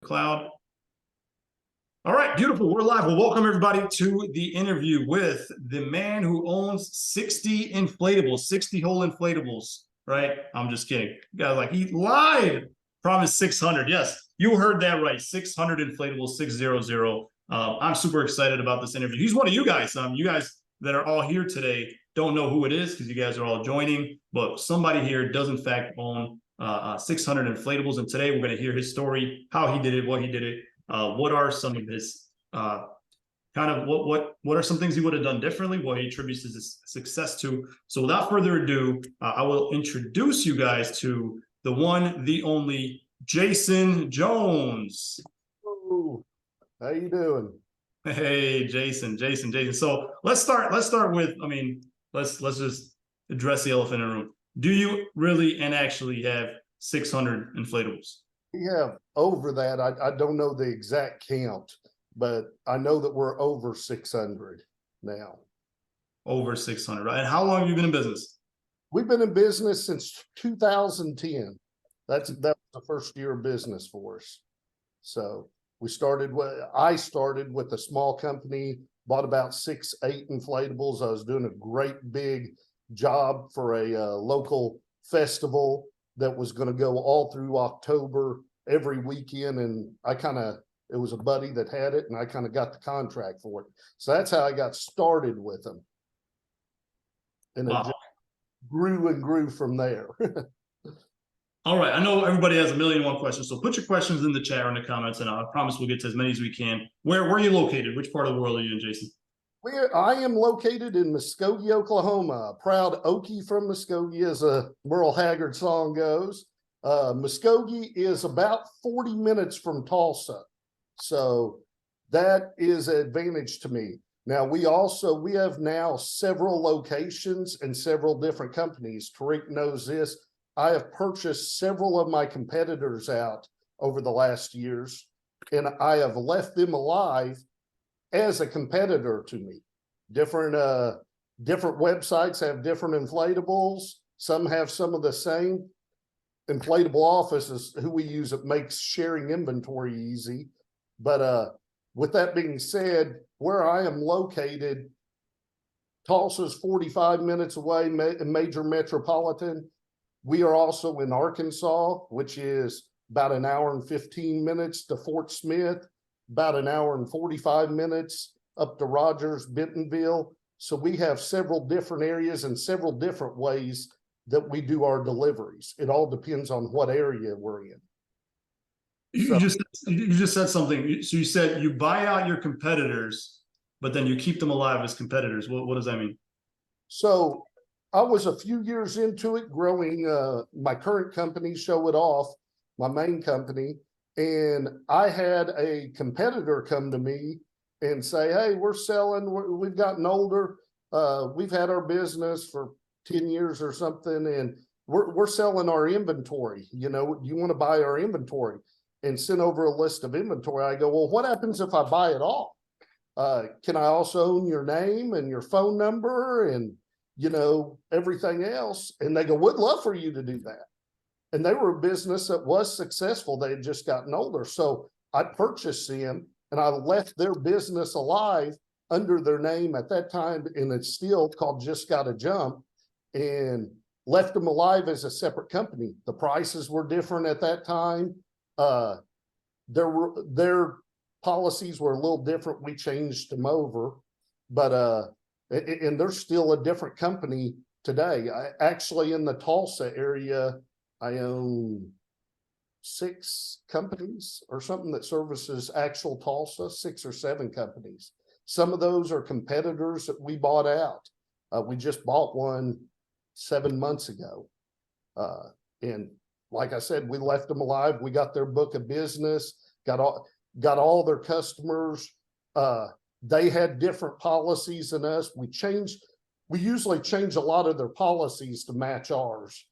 Cloud. All right, beautiful. We're live. Well, welcome everybody to the interview with the man who owns 60 inflatables, 60 whole inflatables, right? I'm just kidding. You guys like, he lied. Promise 600. Yes, you heard that right. 600 inflatables, 600. I'm super excited about this interview. He's one of you guys. You guys that are all here today don't know who it is because you guys are all joining, but somebody here does in fact own 600 inflatables. And today we're going to hear his story, how he did it, what he did it. What are some of his what are some things he would have done differently, what he attributes his success to. So without further ado, I will introduce you guys to the one, the only Jason Jones. Ooh, how you doing? Hey, Jason. So let's start with, let's just address the elephant in the room. Do you really and actually have 600 inflatables? We have over that. I don't know the exact count, but I know that we're over 600 now. Over 600, right? And how long have you been in business? We've been in business since 2010. That was the first year of business for us. So I started with a small company, bought about 6, 8 inflatables. I was doing a great big job for a local festival that was going to go all through October every weekend. And it was a buddy that had it and I kind of got the contract for it. So that's how I got started with them. And wow. It just grew and grew from there. All right. I know everybody has a million and one questions. So put your questions in the chat or in the comments and I promise we'll get to as many as we can. Where are you located? Which part of the world are you in, Jason? I am located in Muskogee, Oklahoma. Proud Okie from Muskogee, as a Merle Haggard song goes. Muskogee is about 40 minutes from Tulsa. So that is an advantage to me. Now, we have now several locations and several different companies. Tariq knows this. I have purchased several of my competitors out over the last years, and I have left them alive as a competitor to me. Different websites have different inflatables. Some have some of the same. Inflatable Office is who we use. It makes sharing inventory easy. But with that being said, where I am located, Tulsa's 45 minutes away, major metropolitan. We are also in Arkansas, which is about an hour and 15 minutes to Fort Smith, about an hour and 45 minutes up to Rogers, Bentonville. So we have several different areas and several different ways that we do our deliveries. It all depends on what area we're in. You just said something. So you said you buy out your competitors, but then you keep them alive as competitors. What does that mean? So I was a few years into it, growing my current company, Show It Off, my main company. And I had a competitor come to me and say, hey, we've gotten older. We've had our business for 10 years or something, and we're selling our inventory. You want to buy our inventory? And send over a list of inventory. I go, well, what happens if I buy it all? Can I also own your name and your phone number and, everything else? And they go, would love for you to do that. And they were a business that was successful. They had just gotten older. So I purchased them and I left their business alive under their name at that time. And it's still called Just Gotta Jump, and left them alive as a separate company. The prices were different at that time. Their policies were a little different. We changed them over, but and they're still a different company today. Actually in the Tulsa area, I own 6 companies or something that services actual Tulsa, 6 or 7 companies. Some of those are competitors that we bought out. We just bought one 7 months ago, and like I said, we left them alive. We got their book of business, got all their customers. They had different policies than us. We usually change a lot of their policies to match ours,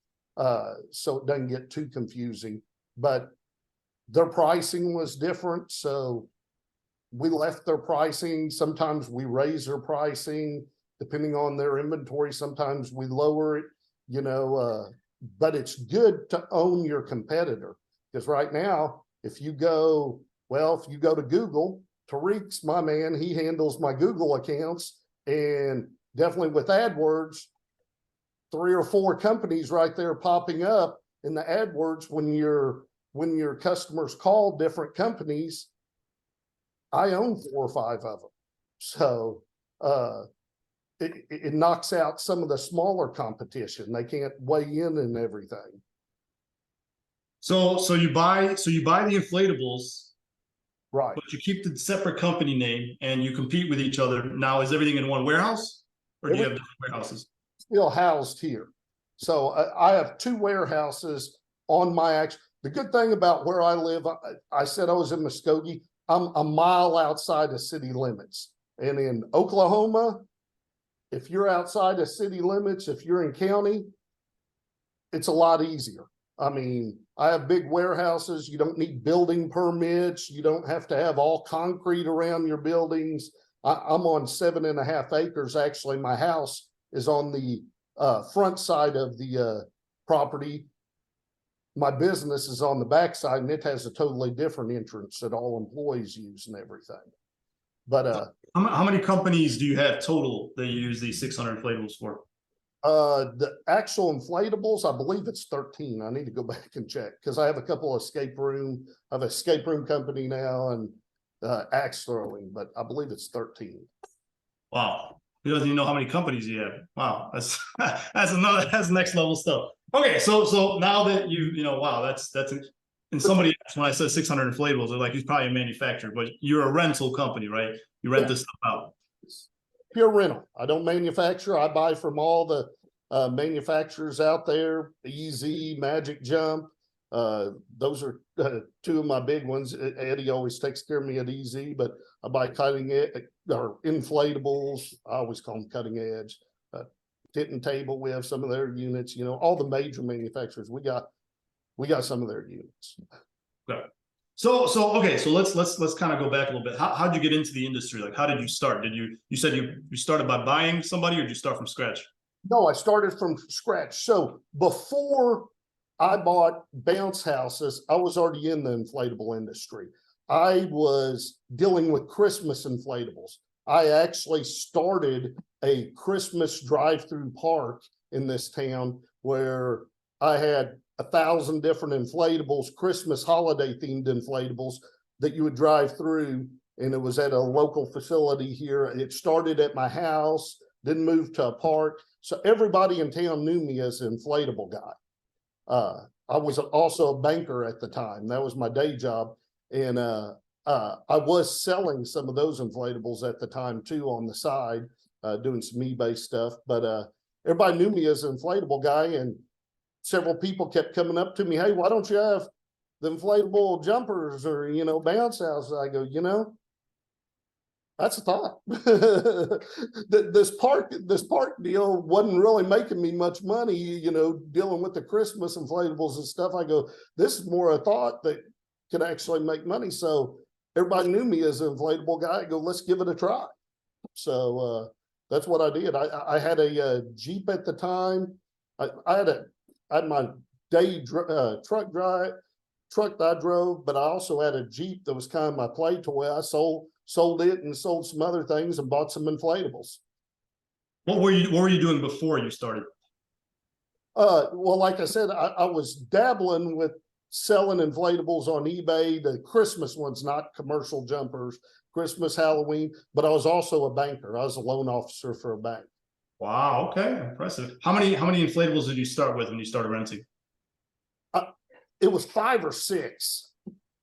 so it doesn't get too confusing. But their pricing was different, so we left their pricing. Sometimes we raise their pricing depending on their inventory. Sometimes we lower it, but it's good to own your competitor, because right now If you go to Google, Tariq's my man. He handles my Google accounts, and definitely with AdWords, 3 or 4 companies right there popping up in the AdWords when your customers call different companies. I own 4 or 5 of them. So it knocks out some of the smaller competition. They can't weigh in and everything. So you buy the inflatables, Right. but you keep the separate company name and you compete with each other. Now, is everything in one warehouse, or do you have different warehouses? Still housed here. So I have 2 warehouses on my the good thing about where I live, I said I was in Muskogee. I'm a mile outside of city limits. And in Oklahoma, if you're outside of city limits, if you're in county, it's a lot easier. I mean, I have big warehouses. You don't need building permits. You don't have to have all concrete around your buildings. I'm on 7.5 acres. Actually, my house is on the front side of the property. My business is on the back side, and it has a totally different entrance that all employees use and everything. But how many companies do you have total that you use these 600 inflatables for? the actual inflatables, I believe it's 13. I need to go back and check because I have a couple of I have an escape room company now and axe throwing, but I believe it's 13. Wow. He doesn't even know how many companies you have. Wow, that's next level stuff. Okay, so now that wow, that's and somebody asked when I said 600 inflatables, they're like, he's probably a manufacturer, but you're a rental company, right? You rent this stuff out. Pure rental. I don't manufacture. I buy from all the manufacturers out there, EZ, Magic Jump. Those are 2 of my big ones. Eddie always takes care of me at EZ, but I buy cutting edge or inflatables. I always call them cutting edge. Tit and Table, we have some of their units. All the major manufacturers. We got some of their units. Okay. So let's kind of go back a little bit. How'd you get into the industry? Like, how did you start? You said you started by buying somebody, or did you start from scratch? No, I started from scratch. So before I bought bounce houses, I was already in the inflatable industry. I was dealing with Christmas inflatables. I actually started a Christmas drive-through park in this town where I had 1,000 different inflatables, Christmas holiday themed inflatables that you would drive through. And it was at a local facility here. It started at my house, then moved to a park. So everybody in town knew me as an inflatable guy. I was also a banker at the time. That was my day job. And I was selling some of those inflatables at the time too on the side, doing some eBay stuff. But everybody knew me as an inflatable guy, and several people kept coming up to me, hey, why don't you have the inflatable jumpers or, bounce houses? I go, that's a thought. This park deal wasn't really making me much money, dealing with the Christmas inflatables and stuff. I go, this is more a thought that could actually make money. So everybody knew me as an inflatable guy. I go, let's give it a try. So that's what I did. I had a Jeep at the time. I had my day truck that I drove, but I also had a Jeep that was kind of my play toy. I sold it and sold some other things and bought some inflatables. What were you doing before you started? Well, like I said, I was dabbling with selling inflatables on eBay, the Christmas ones, not commercial jumpers, Christmas, Halloween, but I was also a banker. I was a loan officer for a bank. Wow, okay, impressive. How many inflatables did you start with when you started renting? It was 5 or 6.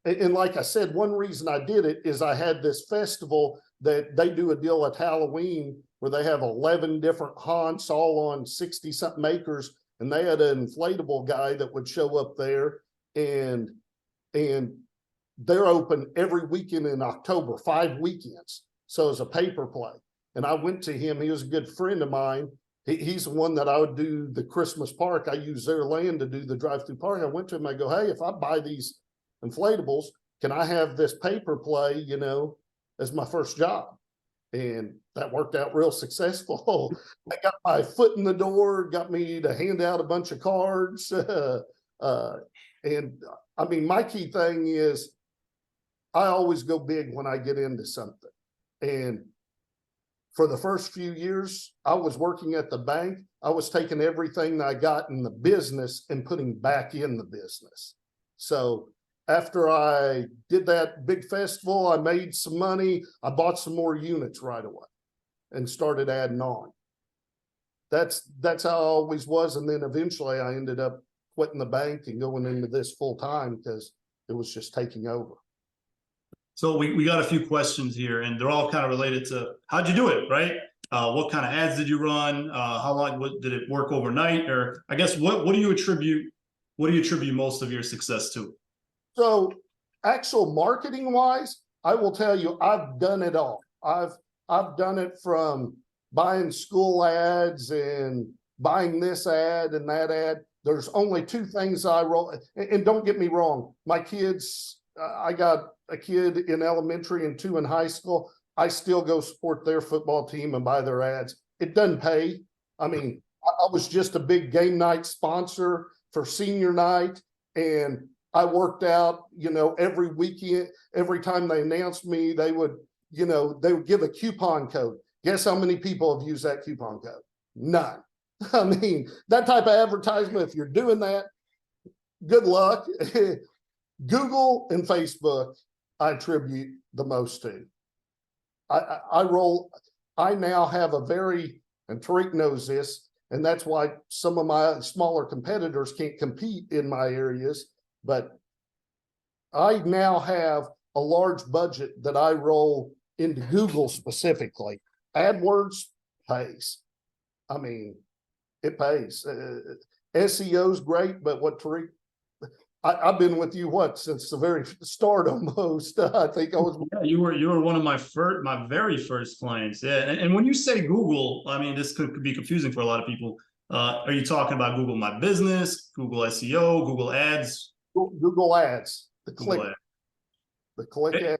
And like I said, one reason I did it is I had this festival that they do a deal at Halloween where they have 11 different haunts all on 60 something acres. And they had an inflatable guy that would show up there, and they're open every weekend in October, 5 weekends. So it's a paper play. And I went to him. He was a good friend of mine. He's the one that I would do the Christmas park. I use their land to do the drive-through park. I went to him. I go, hey, if I buy these inflatables, can I have this paper play, as my first job? And that worked out real successful. I got my foot in the door, got me to hand out a bunch of cards. And I mean, my key thing is I always go big when I get into something. And for the first few years I was working at the bank, I was taking everything that I got in the business and putting back in the business. So after I did that big festival, I made some money. I bought some more units right away and started adding on. That's how I always was. And then eventually I ended up quitting the bank and going into this full time because it was just taking over. So we got a few questions here, and they're all kind of related to how'd you do it, right? What kind of ads did you run? How long did it work overnight? Or I guess what do you attribute most of your success to? So actual marketing wise, I will tell you, I've done it all. I've done it from buying school ads and buying this ad and that ad. There's only two things I roll. And don't get me wrong, my kids, I got a kid in elementary and two in high school. I still go support their football team and buy their ads. It doesn't pay. I mean, I was just a big game night sponsor for senior night, and I worked out, every weekend, every time they announced me, they would give a coupon code. Guess how many people have used that coupon code? None. I mean, that type of advertisement, if you're doing that, good luck. Google and Facebook, I attribute the most to. I now have a and Tariq knows this, and that's why some of my smaller competitors can't compete in my areas, but I now have a large budget that I roll into Google specifically. AdWords pays. I mean, it pays. SEO is great, but what Tariq, I've been with you since the very start almost. I think I was. Yeah, you were one of my very first clients. Yeah, and when you say Google, I mean this could be confusing for a lot of people. Are you talking about Google My Business, Google SEO, Google Ads? Google Ads, the click Hey. ad,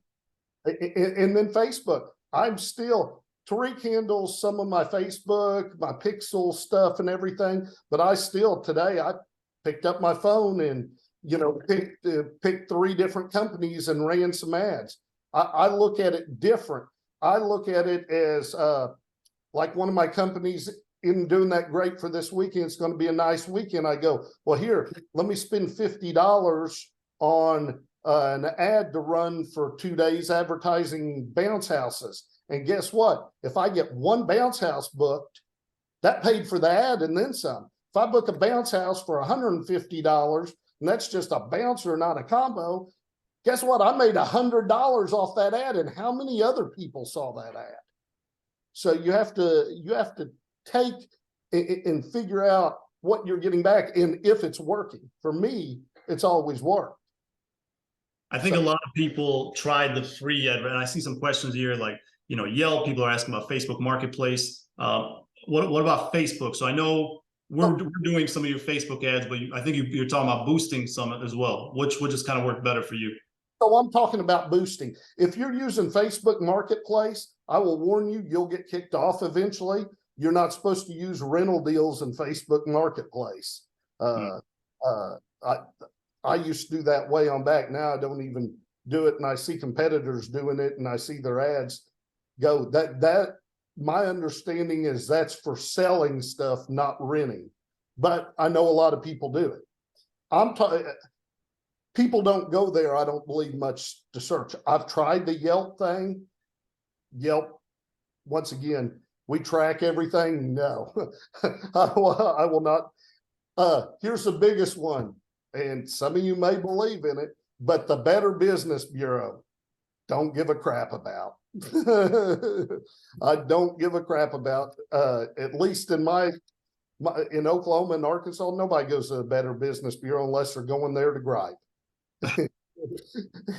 and then Facebook. Tariq handles some of my Facebook, my Pixel stuff and everything, but today I picked up my phone and picked 3 different companies and ran some ads. I look at it different. I look at it as like one of my companies isn't doing that great for this weekend. It's going to be a nice weekend. I go, well, here, let me spend $50 on an ad to run for 2 days advertising bounce houses. And guess what? If I get one bounce house booked, that paid for the ad and then some. If I book a bounce house for $150, and that's just a bouncer, not a combo, guess what? I made $100 off that ad. And how many other people saw that ad? So you have to take and figure out what you're getting back and if it's working. For me, it's always worked. I think a lot of people tried the free ad, and I see some questions here like, Yelp, people are asking about Facebook Marketplace. What about Facebook? So I know we're doing some of your Facebook ads, but I think you're talking about boosting some as well, which would just kind of work better for you. So I'm talking about boosting. If you're using Facebook Marketplace, I will warn you, you'll get kicked off eventually. You're not supposed to use rental deals in Facebook Marketplace. I used to do that way on back. Now I don't even do it, and I see competitors doing it, and I see their ads go. My understanding is that's for selling stuff, not renting. But I know a lot of people do it. People don't go there, I don't believe, much to search. I've tried the Yelp thing. Yelp, once again, we track everything. No, I will not. Here's the biggest one, and some of you may believe in it, but the Better Business Bureau, don't give a crap about. I don't give a crap about, at least in in Oklahoma and Arkansas, nobody goes to the Better Business Bureau unless they're going there to gripe.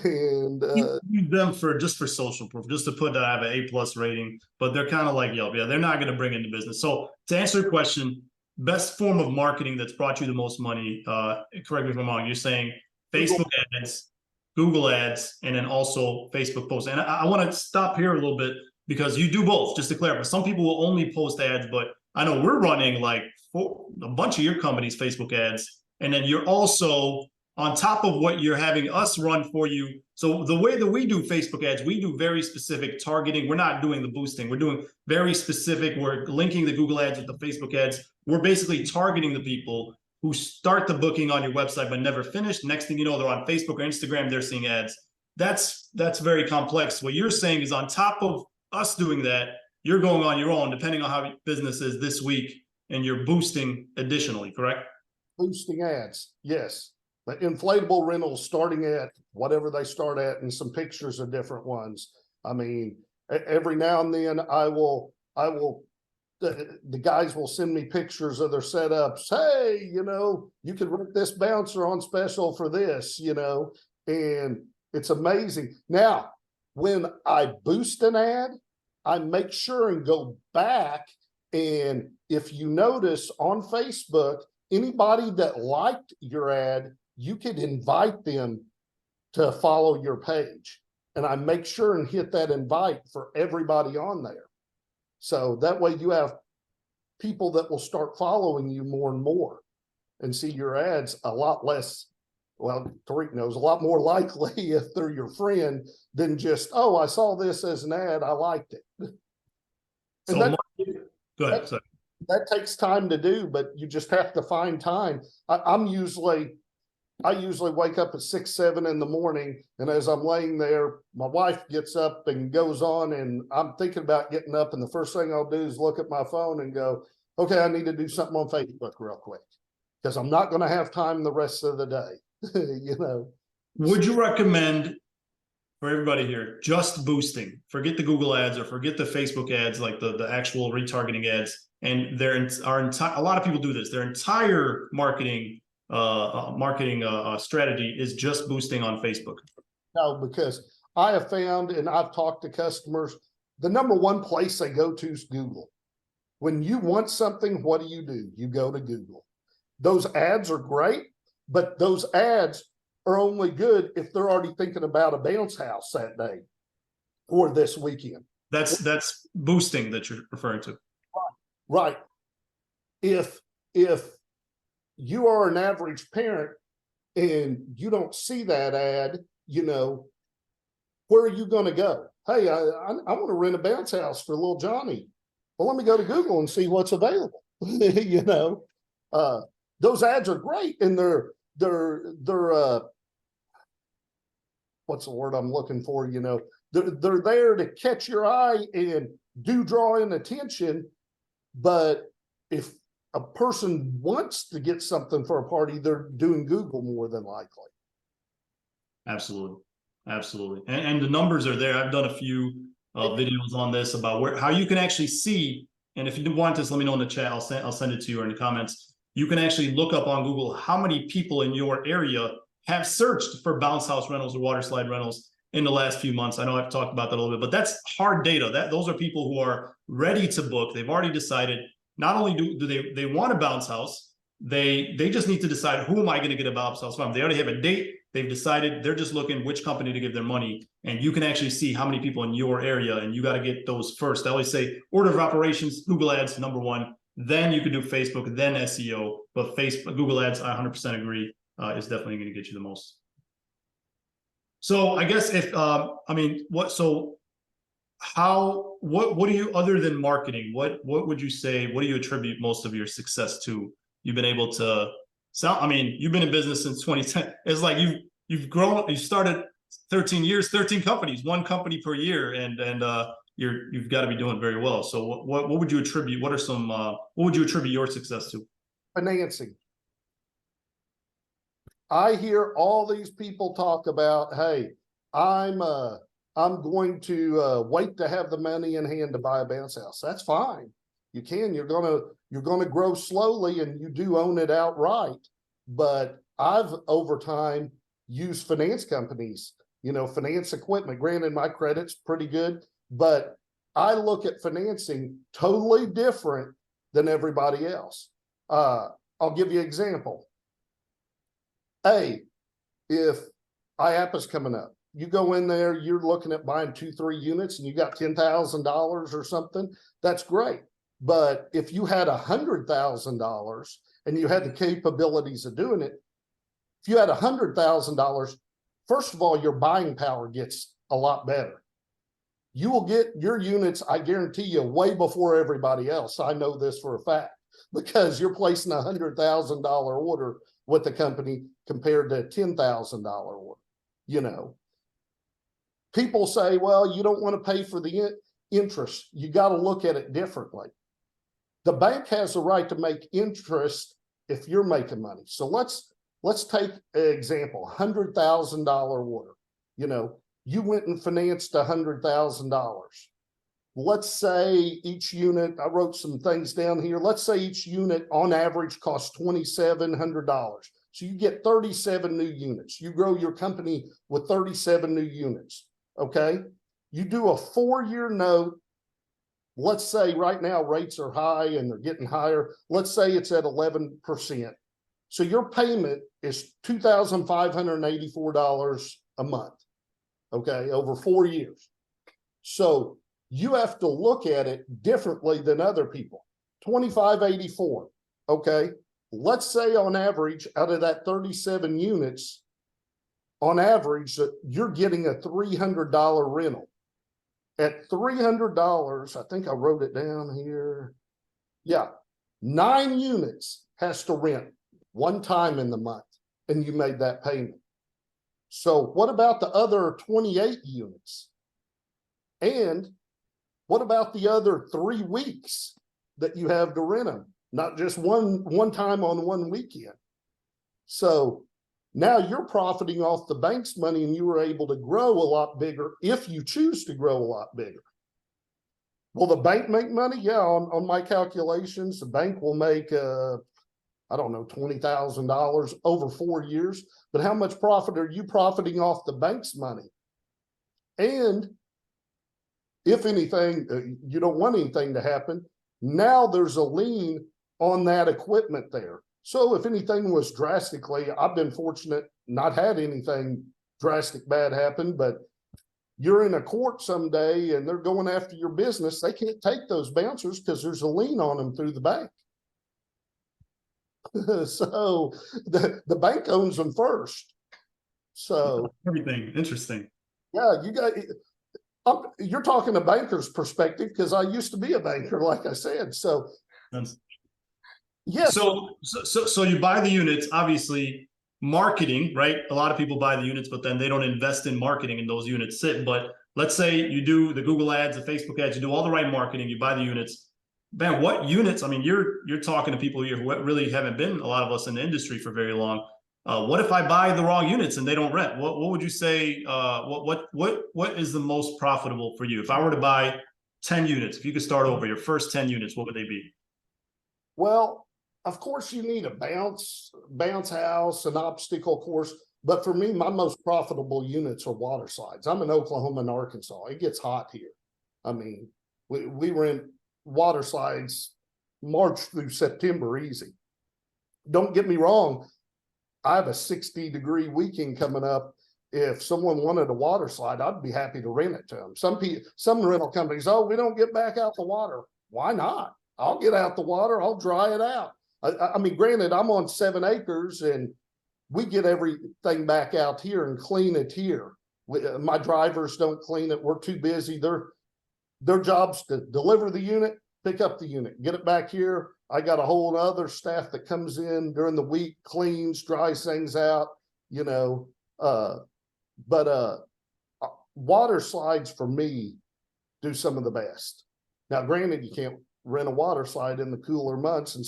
And use them for social proof, just to put that I have an A+ rating, but they're kind of like Yelp. Yeah, they're not going to bring in the business. So to answer your question, best form of marketing that's brought you the most money, correct me if I'm wrong, you're saying Facebook ads, Google ads, and then also Facebook posts. And I want to stop here a little bit because you do both, just to clarify. Some people will only post ads, but I know we're running like a bunch of your company's Facebook ads, and then you're also on top of what you're having us run for you. So the way that we do Facebook ads, we do very specific targeting. We're not doing the boosting. We're doing very specific. We're linking the Google ads with the Facebook ads. We're basically targeting the people who start the booking on your website but never finish. Next thing you know, they're on Facebook or Instagram, they're seeing ads. That's very complex. What you're saying is on top of us doing that, you're going on your own, depending on how your business is this week, and you're boosting additionally, correct? Boosting ads, yes. The inflatable rentals starting at whatever they start at, and some pictures of different ones. I mean, every now and then the guys will send me pictures of their setups. Hey, you can rent this bouncer on special for this, and it's amazing. Now, when I boost an ad, I make sure and go back. And if you notice on Facebook, anybody that liked your ad, you could invite them to follow your page. And I make sure and hit that invite for everybody on there. So that way you have people that will start following you more and more and see your ads a lot less. Well, Tariq knows, a lot more likely if they're your friend than just, oh, I saw this as an ad, I liked it. So go ahead. Sorry. That takes time to do, but you just have to find time. I usually wake up at 6, 7 in the morning, and as I'm laying there, my wife gets up and goes on, and I'm thinking about getting up, and the first thing I'll do is look at my phone and go, okay, I need to do something on Facebook real quick, because I'm not going to have time the rest of the day. Would you recommend, for everybody here, just boosting? Forget the Google ads or forget the Facebook ads, like the actual retargeting ads. And a lot of people do this. Their entire marketing strategy is just boosting on Facebook. No, because I have found, and I've talked to customers, the number one place they go to is Google. When you want something, what do? You go to Google. Those ads are great, but those ads are only good if they're already thinking about a bounce house that day or this weekend. That's boosting that you're referring to. Right. If you are an average parent and you don't see that ad, where are you going to go? Hey, I want to rent a bounce house for little Johnny. Well, let me go to Google and see what's available. Those ads are great, and they're what's the word I'm looking for? They're there to catch your eye and do draw in attention. But if a person wants to get something for a party, they're doing Google more than likely. Absolutely. And the numbers are there. I've done a few videos on this about how you can actually see. And if you want this, let me know in the chat. I'll send it to you or in the comments. You can actually look up on Google how many people in your area have searched for bounce house rentals or water slide rentals in the last few months. I know I've talked about that a little bit, but that's hard data. Those are people who are ready to book. They've already decided. Not only do they want a bounce house, they just need to decide, who am I going to get a bounce house from? They already have a date. They've decided. They're just looking which company to give their money, and you can actually see how many people in your area, and you got to get those first. I always say order of operations, Google ads, number one. Then you can do Facebook, then SEO. But Google ads, I 100% agree, is definitely going to get you the most. So I guess what do you, other than marketing, what would you say, what do you attribute most of your success to? You've been able to you've been in business since 2010. It's like you've grown, you started 13 years, 13 companies, one company per year, and you've got to be doing very well. So what would you attribute? What would you attribute your success to? Financing. I hear all these people talk about, hey, I'm going to wait to have the money in hand to buy a bounce house. That's fine. You can. You're gonna grow slowly, and you do own it outright. But I've over time used finance companies, finance equipment. Granted, my credit's pretty good, but I look at financing totally different than everybody else. I'll give you an example. Hey, if IAPA's coming up, you go in there, you're looking at buying 2-3 units, and you got $10,000 or something, that's great. But if you had $100,000 and you had the capabilities of doing it, If you had $100,000, first of all, your buying power gets a lot better. You will get your units, I guarantee you, way before everybody else. I know this for a fact, because you're placing $100,000 order with the company compared to a $10,000 order. You know, people say, well, you don't want to pay for the interest. You got to look at it differently. The bank has the right to make interest if you're making money. So let's take an example, $100,000 order. You know, you went and financed $100,000. Let's say each unit, I wrote some things down here. Let's say each unit on average costs $2,700. So you get 37 new units. You grow your company with 37 new units. Okay. You do a 4-year note. Let's say right now rates are high and they're getting higher. Let's say it's at 11%. So your payment is $2,584 a month. Okay. Over 4 years. So you have to look at it differently than other people. $2,584. Okay. Let's say on average, out of that 37 units, on average, you're getting a $300 rental. At $300, I think I wrote it down here. Yeah, 9 units has to rent one time in the month, and you made that payment. So what about the other 28 units? And what about the other 3 weeks that you have to rent them? Not just one time on one weekend. So now you're profiting off the bank's money, and you were able to grow a lot bigger if you choose to grow a lot bigger. Will the bank make money? Yeah, on my calculations, the bank will make, I don't know, $20,000 over 4 years. But how much profit are you profiting off the bank's money? And if anything, you don't want anything to happen, now there's a lien on that equipment there. So if anything was drastically, I've been fortunate, not had anything drastic bad happen, but you're in a court someday and they're going after your business, they can't take those bouncers because there's a lien on them through the bank. So the bank owns them first. So everything interesting. Yeah, you're talking a banker's perspective, because I used to be a banker, like I said. So yes. So you buy the units, obviously marketing, right? A lot of people buy the units, but then they don't invest in marketing and those units sit. But let's say you do the Google ads, the Facebook ads, you do all the right marketing, you buy the units. Man, what units? I mean, you're talking to people here who really haven't been, a lot of us in the industry, for very long. What if I buy the wrong units and they don't rent? What would you say? What is the most profitable for you? If I were to buy 10 units, if you could start over, your first 10 units, what would they be? Well, of course, you need a bounce house, an obstacle course. But for me, my most profitable units are water slides. I'm in Oklahoma and Arkansas. It gets hot here. I mean, we rent water slides March through September easy. Don't get me wrong. I have a 60-degree weekend coming up. If someone wanted a water slide, I'd be happy to rent it to them. Some rental companies, oh, we don't get back out the water. Why not? I'll get out the water. I'll dry it out. I mean, granted, I'm on 7 acres and we get everything back out here and clean it here. My drivers don't clean it. We're too busy. Their job's to deliver the unit, pick up the unit, get it back here. I got a whole other staff that comes in during the week, cleans, dries things out, you know. But water slides for me do some of the best. Now, granted, you can't rent a water slide in the cooler months, and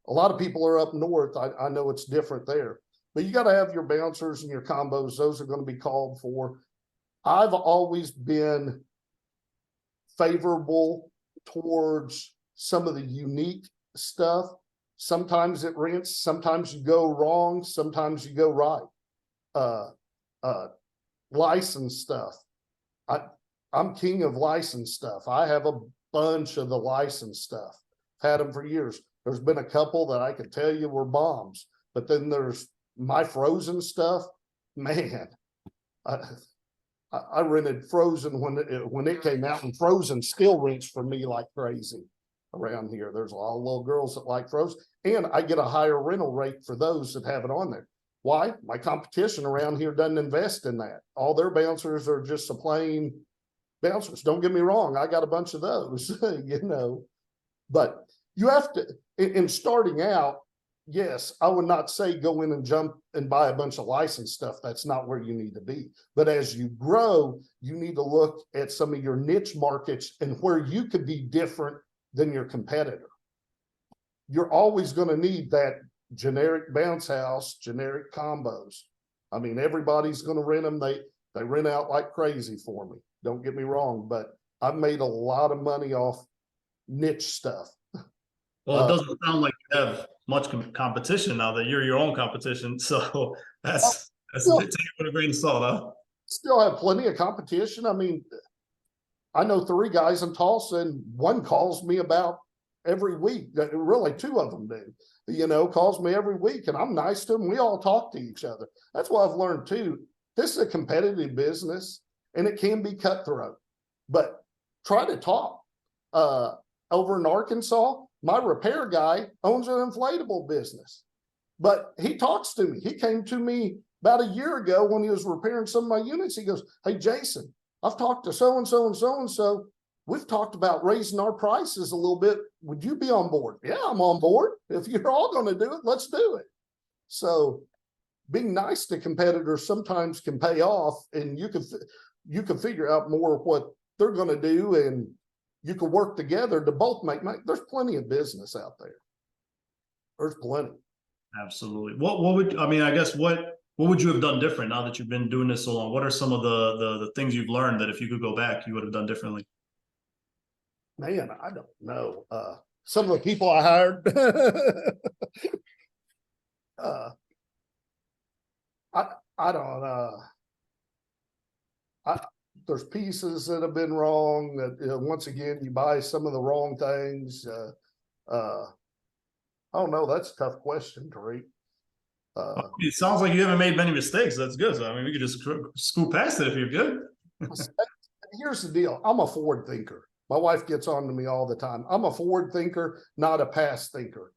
a lot of people are up north. I know it's different there, but you got to have your bouncers and your combos. Those are going to be called for. I've always been favorable towards some of the unique stuff. Sometimes it rents, sometimes you go wrong, sometimes you go right. Licensed stuff. I'm king of licensed stuff. I have a bunch of the licensed stuff. Had them for years. There's been a couple that I could tell you were bombs, but then there's my frozen stuff. Man, I rented Frozen when it came out, and Frozen still rents for me like crazy around here. There's a lot of little girls that like Frozen, and I get a higher rental rate for those that have it on there. Why? My competition around here doesn't invest in that. All their bouncers are just a plain bouncers. Don't get me wrong. I got a bunch of those, but you have to, in starting out, yes, I would not say go in and jump and buy a bunch of licensed stuff. That's not where you need to be. But as you grow, you need to look at some of your niche markets and where you could be different than your competitor. You're always going to need that generic bounce house, generic combos. I mean, everybody's going to rent them. They rent out like crazy for me. Don't get me wrong, but I've made a lot of money off niche stuff. Well, it doesn't sound like you have much competition now that you're your own competition. So that's take it with a grain of salt, huh? Still have plenty of competition. I mean, I know 3 guys in Tulsa, and one calls me about every week. Really, 2 of them do. Calls me every week, and I'm nice to them. We all talk to each other. That's what I've learned too. This is a competitive business, and it can be cutthroat. But try to talk. Over in Arkansas, my repair guy owns an inflatable business, but he talks to me. He came to me about a year ago when he was repairing some of my units. He goes, "Hey, Jason, I've talked to so-and-so and so-and-so. We've talked about raising our prices a little bit. Would you be on board?" "Yeah, I'm on board. If you're all going to do it, let's do it." So being nice to competitors sometimes can pay off, and you can figure out more what they're going to do, and you can work together to both make money. There's plenty of business out there. There's plenty. Absolutely. What would, I mean, I guess what would you have done different now that you've been doing this so long? What are some of the things you've learned that if you could go back, you would have done differently? Man, I don't know. Some of the people I hired, I don't, there's pieces that have been wrong that, once again, you buy some of the wrong things. I don't know. That's a tough question, Tariq. It sounds like you haven't made many mistakes. That's good. So, I mean, we could just scoot past it if you're good. Here's the deal. I'm a forward thinker. My wife gets on to me all the time. I'm a forward thinker, not a past thinker.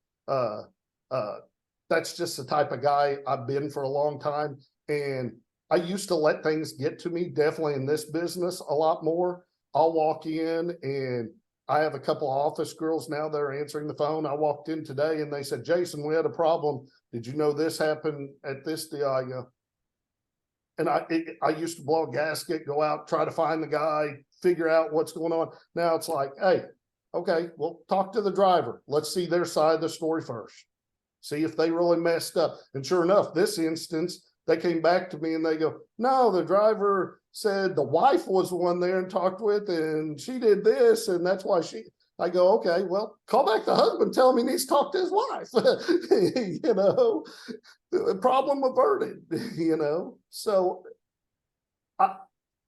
That's just the type of guy I've been for a long time. And I used to let things get to me, definitely in this business a lot more. I'll walk in, and I have a couple of office girls now that are answering the phone. I walked in today and they said, "Jason, we had a problem. Did you know this happened at this deal?" I go, and I used to blow a gasket, go out, try to find the guy, figure out what's going on. Now it's like, hey, okay, well, talk to the driver. Let's see their side of the story first. See if they really messed up. And sure enough, this instance, they came back to me and they go, "No, the driver said the wife was the one there and talked with, and she did this, and that's why she." I go, "Okay, well, call back the husband, tell him he needs to talk to his wife." Problem averted. So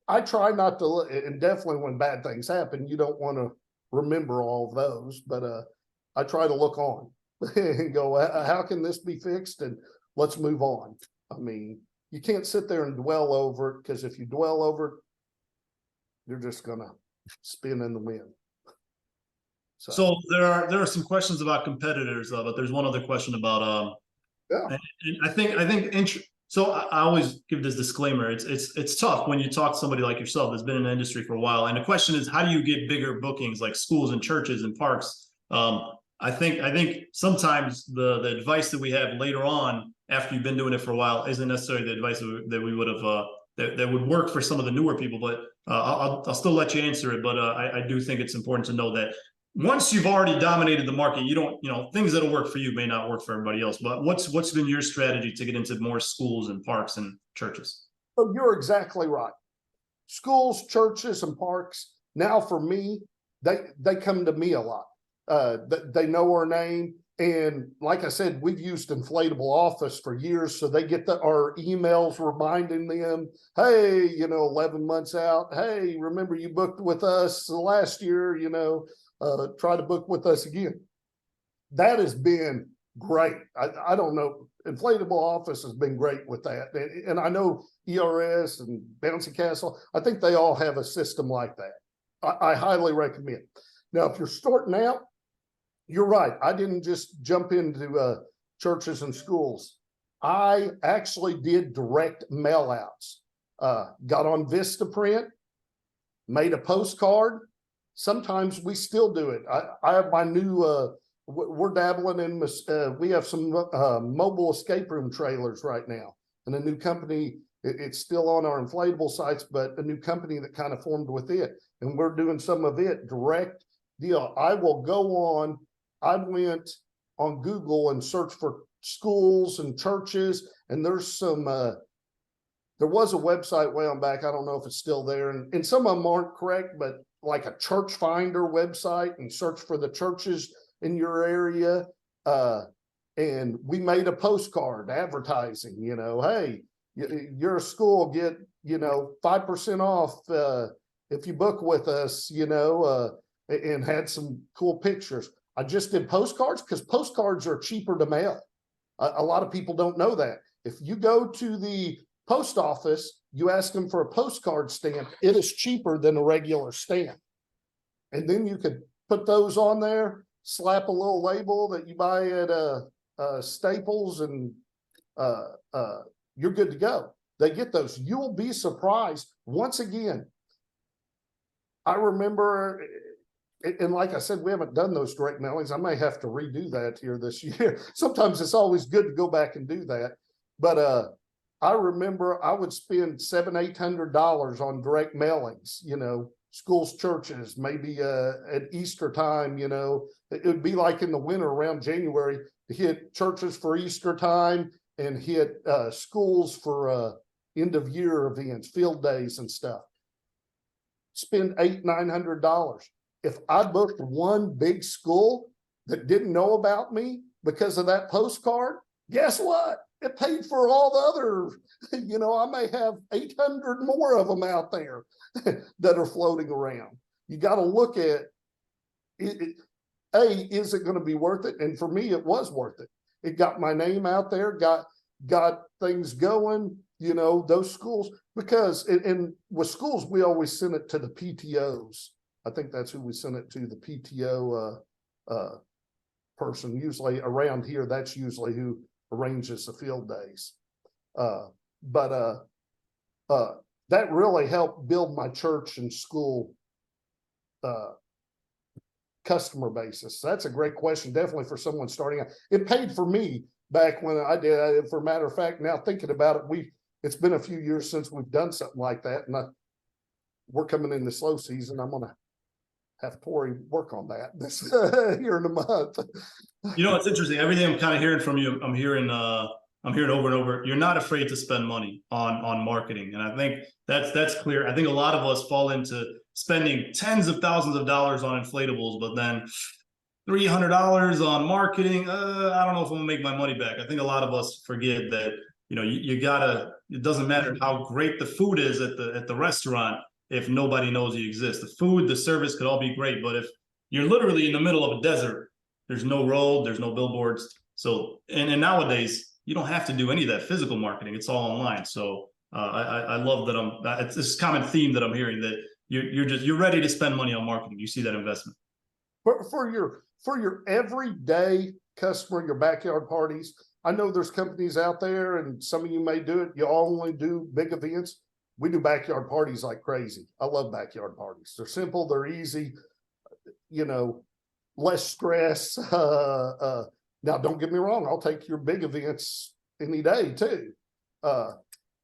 I try not to, and definitely when bad things happen, you don't want to remember all of those, but I try to look on and go, how can this be fixed? And let's move on. I mean, you can't sit there and dwell over it, because if you dwell over it, you're just gonna spin in the wind. So there are some questions about competitors, but there's one other question about Yeah. and I think so I always give this disclaimer. It's tough when you talk to somebody like yourself that's been in the industry for a while. And the question is, how do you get bigger bookings like schools and churches and parks? I think sometimes the advice that we have later on after you've been doing it for a while isn't necessarily the advice that we would have that would work for some of the newer people. But I'll still let you answer it. But I do think it's important to know that once you've already dominated the market, you don't, things that'll work for you may not work for everybody else. But what's been your strategy to get into more schools and parks and churches? Oh, you're exactly right. Schools, churches, and parks. Now for me, they come to me a lot. They know our name. And like I said, we've used Inflatable Office for years. So they get our emails reminding them, hey, 11 months out. Hey, remember you booked with us last year, try to book with us again. That has been great. I don't know. Inflatable Office has been great with that. And I know ERS and Bouncy Castle, I think they all have a system like that. I highly recommend. Now, if you're starting out, you're right. I didn't just jump into churches and schools. I actually did direct mail outs. Got on Vistaprint, made a postcard. Sometimes we still do it. I have my new, we're dabbling in, we have some mobile escape room trailers right now. And a new company, it's still on our inflatable sites, but a new company that kind of formed with it. And we're doing some of it direct deal. I will go on, I went on Google and searched for schools and churches, and there's some, there was a website way on back. I don't know if it's still there. And some of them aren't correct, but like a church finder website, and search for the churches in your area. And we made a postcard advertising, hey, your school get, 5% off if you book with us, and had some cool pictures. I just did postcards because postcards are cheaper to mail. A lot of people don't know that. If you go to the post office, you ask them for a postcard stamp, it is cheaper than a regular stamp. And then you could put those on there, slap a little label that you buy at Staples, and you're good to go. They get those. You will be surprised. Once again, I remember, and like I said, we haven't done those direct mailings. I may have to redo that here this year. Sometimes it's always good to go back and do that. But I remember I would spend $700-800 on direct mailings, schools, churches, maybe at Easter time, it would be like in the winter around January to hit churches for Easter time and hit schools for end of year events, field days and stuff. Spend $800-900. If I booked one big school that didn't know about me because of that postcard, guess what? It paid for all the other, I may have 800 more of them out there that are floating around. You got to look at it. Is it going to be worth it? And for me, it was worth it. It got my name out there, got things going, those schools, because and with schools, we always send it to the PTOs. I think that's who we send it to, the PTO person. Usually around here, that's usually who arranges the field days. But that really helped build my church and school customer basis. That's a great question, definitely for someone starting out. It paid for me back when I did. For a matter of fact, now thinking about it, it's been a few years since we've done something like that, and we're coming in the slow season. I'm gonna have Tori work on that this here in a month. It's interesting. Everything I'm kind of hearing from you, I'm hearing over and over. You're not afraid to spend money on marketing, and I think that's clear. I think a lot of us fall into spending tens of thousands of dollars on inflatables, but then $300 on marketing. I don't know if I'm gonna make my money back. I think a lot of us forget that you gotta. It doesn't matter how great the food is at the restaurant if nobody knows you exist. The food, the service could all be great, but if you're literally in the middle of a desert, there's no road, there's no billboards. So, and nowadays, you don't have to do any of that physical marketing. It's all online. So I love that it's this common theme that I'm hearing, that you're ready to spend money on marketing. You see that investment. For your everyday customer, your backyard parties, I know there's companies out there, and some of you may do it. You only do big events. We do backyard parties like crazy. I love backyard parties. They're simple, they're easy, less stress. Now, don't get me wrong, I'll take your big events any day too.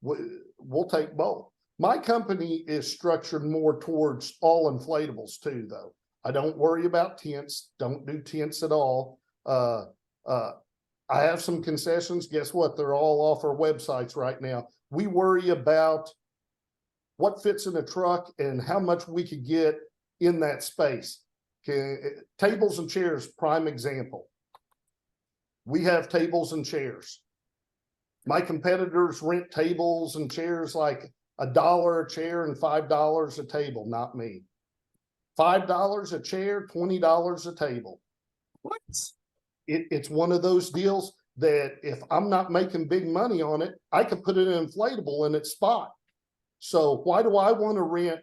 We'll take both. My company is structured more towards all inflatables too, though. I don't worry about tents, don't do tents at all. I have some concessions. Guess what? They're all off our websites right now. We worry about what fits in a truck and how much we could get in that space. Okay, tables and chairs, prime example. We have tables and chairs. My competitors rent tables and chairs like $1 a chair and $5 a table, not me. $5 a chair, $20 a table. What? It's one of those deals that if I'm not making big money on it, I could put it in inflatable in its spot. So why do I want to rent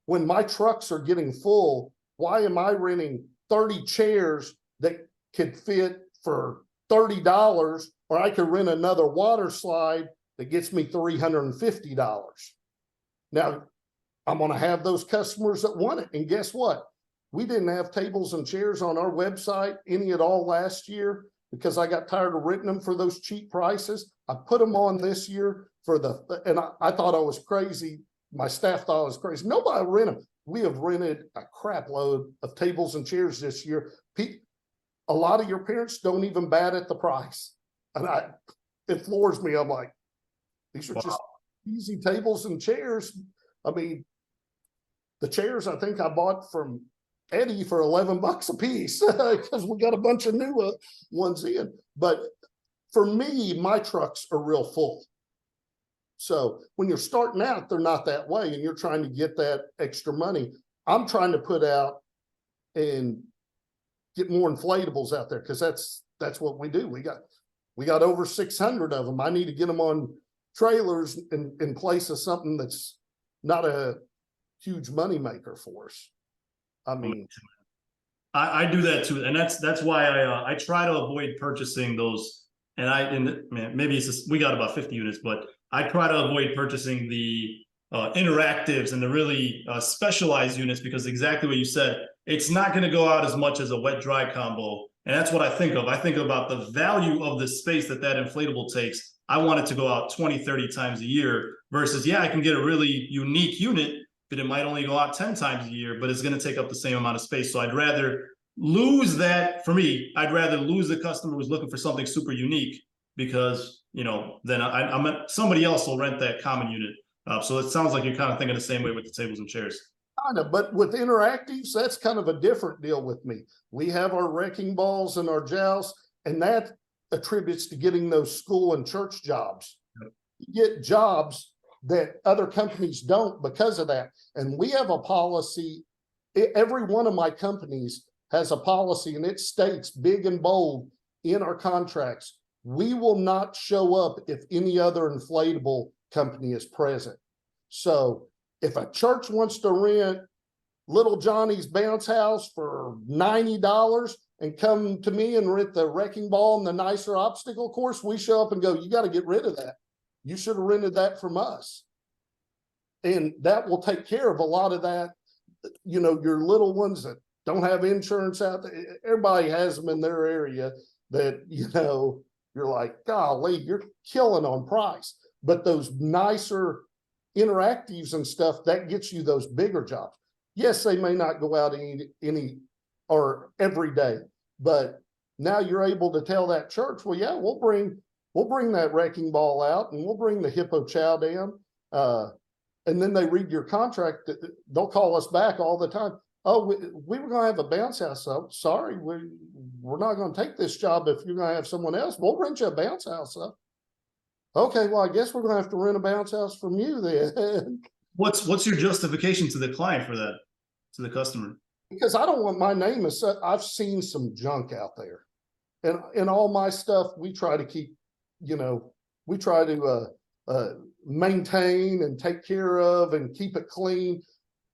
when my trucks are getting full? Why am I renting 30 chairs that could fit for $30, or I could rent another water slide that gets me $350. Now, I'm going to have those customers that want it. And guess what? We didn't have tables and chairs on our website any at all last year because I got tired of renting them for those cheap prices. I put them on this year and I thought I was crazy. My staff thought I was crazy. Nobody rent them. We have rented a crap load of tables and chairs this year. A lot of your parents don't even bat at the price. And it floors me. I'm like, these are just easy tables and chairs. I mean, the chairs I think I bought from Eddie for $11 a piece because we got a bunch of new ones in. But for me, my trucks are real full. So when you're starting out, they're not that way, and you're trying to get that extra money. I'm trying to put out and get more inflatables out there because that's what we do. We got over 600 of them. I need to get them on trailers in place of something that's not a huge money maker for us. I mean, I do that too, and that's why I try to avoid purchasing those. And maybe it's just, we got about 50 units, but I try to avoid purchasing the interactives and the really specialized units because exactly what you said, it's not going to go out as much as a wet dry combo. And that's what I think of. I think about the value of the space that inflatable takes. I want it to go out 20, 30 times a year versus, yeah, I can get a really unique unit, but it might only go out 10 times a year, but it's going to take up the same amount of space. So I'd rather lose that. For me, I'd rather lose the customer who's looking for something super unique because, then somebody else will rent that common unit. So it sounds like you're kind of thinking the same way with the tables and chairs. Kind of, but with interactives, that's kind of a different deal with me. We have our wrecking balls and our jousts, and that attributes to getting those school and church jobs. Yep. You get jobs that other companies don't because of that. And we have a policy. Every one of my companies has a policy, and it states big and bold in our contracts, we will not show up if any other inflatable company is present. So if a church wants to rent Little Johnny's bounce house for $90 and come to me and rent the wrecking ball and the nicer obstacle course, we show up and go, you got to get rid of that. You should have rented that from us. And that will take care of a lot of that, your little ones that don't have insurance out there. Everybody has them in their area that, you're like, golly, you're killing on price. But those nicer interactives and stuff, that gets you those bigger jobs. Yes, they may not go out any or every day, but now you're able to tell that church, well, yeah, we'll bring that wrecking ball out and we'll bring the hippo chow down. And then they read your contract. They'll call us back all the time. Oh, we were going to have a bounce house. So sorry, we're not going to take this job if you're going to have someone else. We'll rent you a bounce house up. Okay, well, I guess we're going to have to rent a bounce house from you then. What's your justification to the client for that, to the customer? Because I don't want my name as such. I've seen some junk out there. And in all my stuff, we try to keep, we try to maintain and take care of and keep it clean.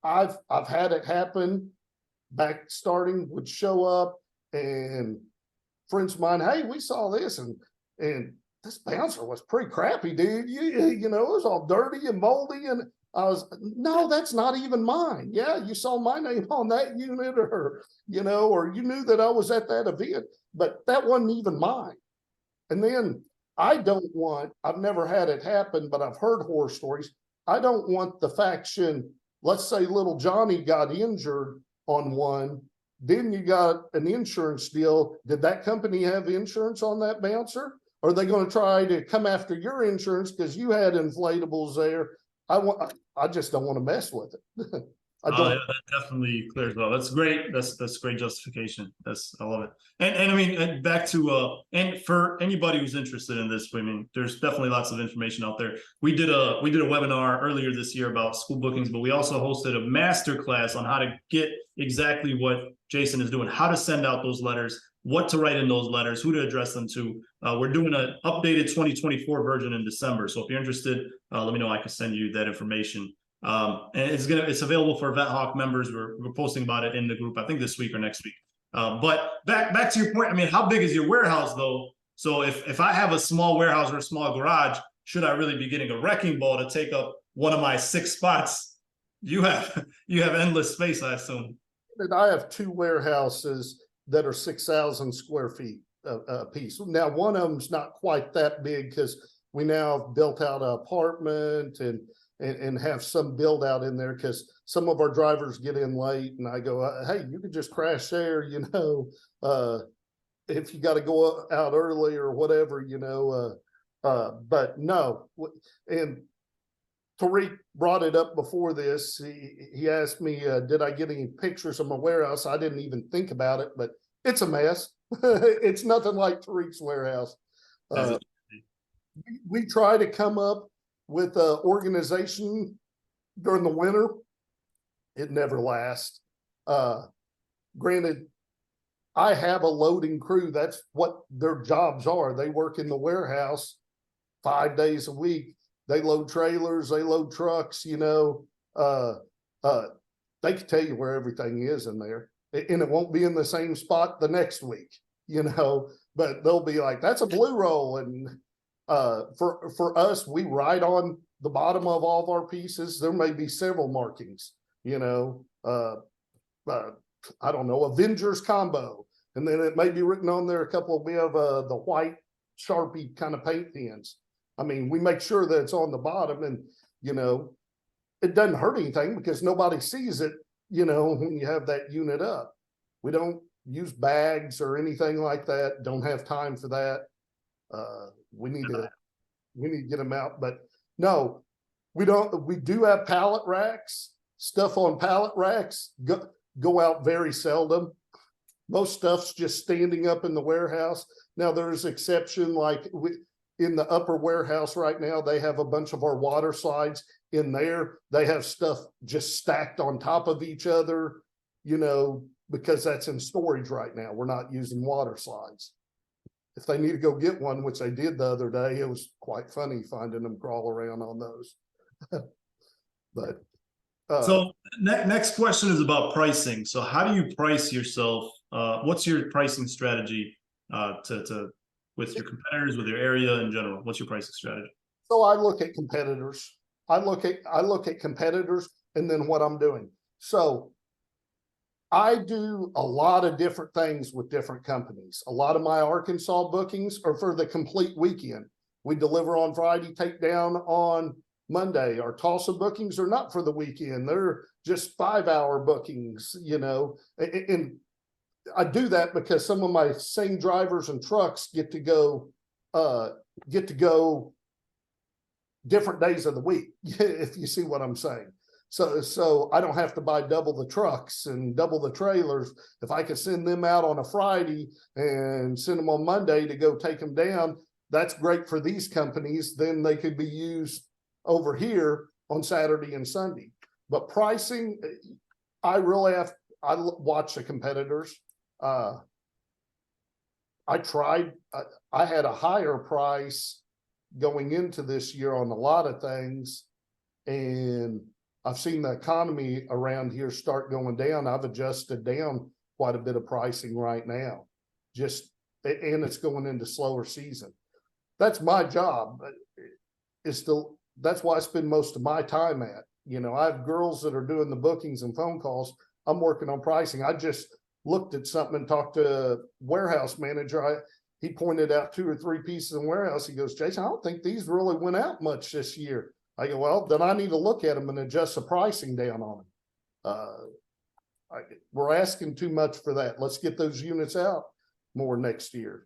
I've had it happen back starting, would show up and friends of mine, hey, we saw this and this bouncer was pretty crappy, dude. It was all dirty and moldy. And I was, no, that's not even mine. Yeah, you saw my name on that unit or you knew that I was at that event, but that wasn't even mine. And then I've never had it happen, but I've heard horror stories. I don't want the faction, let's say little Johnny got injured on one, then you got an insurance deal. Did that company have insurance on that bouncer? Or are they going to try to come after your insurance because you had inflatables there? I just don't want to mess with it. Yeah, that definitely clears it up. That's great. That's great justification. I love it. And I mean, back to and for anybody who's interested in this, I mean, there's definitely lots of information out there. We did a webinar earlier this year about school bookings, but we also hosted a master class on how to get exactly what Jason is doing, how to send out those letters, what to write in those letters, who to address them to. We're doing an updated 2024 version in December. So if you're interested, let me know. I can send you that information. And it's available for Event Hawk members. We're posting about it in the group, I think this week or next week. But back to your point, I mean, how big is your warehouse though? So if I have a small warehouse or a small garage, should I really be getting a wrecking ball to take up one of my 6 spots? You have endless space, I assume. And I have 2 warehouses that are 6,000 square feet a piece. Now, one of them's not quite that big because we now have built out an apartment and have some build out in there because some of our drivers get in late and I go, hey, you could just crash there, if you got to go out early or whatever, but no. And Tariq brought it up before this. He asked me, did I get any pictures of my warehouse? I didn't even think about it, but it's a mess. It's nothing like Tariq's warehouse. We try to come up with an organization during the winter. It never lasts. Granted, I have a loading crew. That's what their jobs are. They work in the warehouse 5 days a week. They load trailers, they load trucks, they can tell you where everything is in there. And it won't be in the same spot the next week, but they'll be like, that's a blue roll. And for us, we write on the bottom of all of our pieces. There may be several markings, I don't know, Avengers combo. And then it may be written on there we have the white Sharpie kind of paint pens. I mean, we make sure that it's on the bottom and, it doesn't hurt anything because nobody sees it, when you have that unit up. We don't use bags or anything like that. Don't have time for that. We need to get them out, but no, we don't. We do have pallet racks. Stuff on pallet racks go out very seldom. Most stuff's just standing up in the warehouse. Now there's exception, like in the upper warehouse right now, they have a bunch of our water slides in there. They have stuff just stacked on top of each other, because that's in storage right now. We're not using water slides. If they need to go get one, which they did the other day, it was quite funny finding them crawl around on those. But so next question is about pricing. So how do you price yourself? What's your pricing strategy with your competitors, with your area in general? What's your pricing strategy? So I look at competitors. I look at competitors and then what I'm doing. So I do a lot of different things with different companies. A lot of my Arkansas bookings are for the complete weekend. We deliver on Friday, take down on Monday. Our Tulsa bookings are not for the weekend. They're just 5-hour bookings, and I do that because some of my same drivers and trucks get to go different days of the week, if you see what I'm saying. So I don't have to buy double the trucks and double the trailers. If I could send them out on a Friday and send them on Monday to go take them down, that's great for these companies. Then they could be used over here on Saturday and Sunday. But pricing, I watch the competitors. I had a higher price going into this year on a lot of things, and I've seen the economy around here start going down. I've adjusted down quite a bit of pricing right now, and it's going into slower season. That's my job. That's why I spend most of my time at. I have girls that are doing the bookings and phone calls. I'm working on pricing. I just looked at something and talked to a warehouse manager. He pointed out 2 or 3 pieces in warehouse. He goes, Jason, I don't think these really went out much this year. I go, well, then I need to look at them and adjust the pricing down on them. We're asking too much for that. Let's get those units out more next year,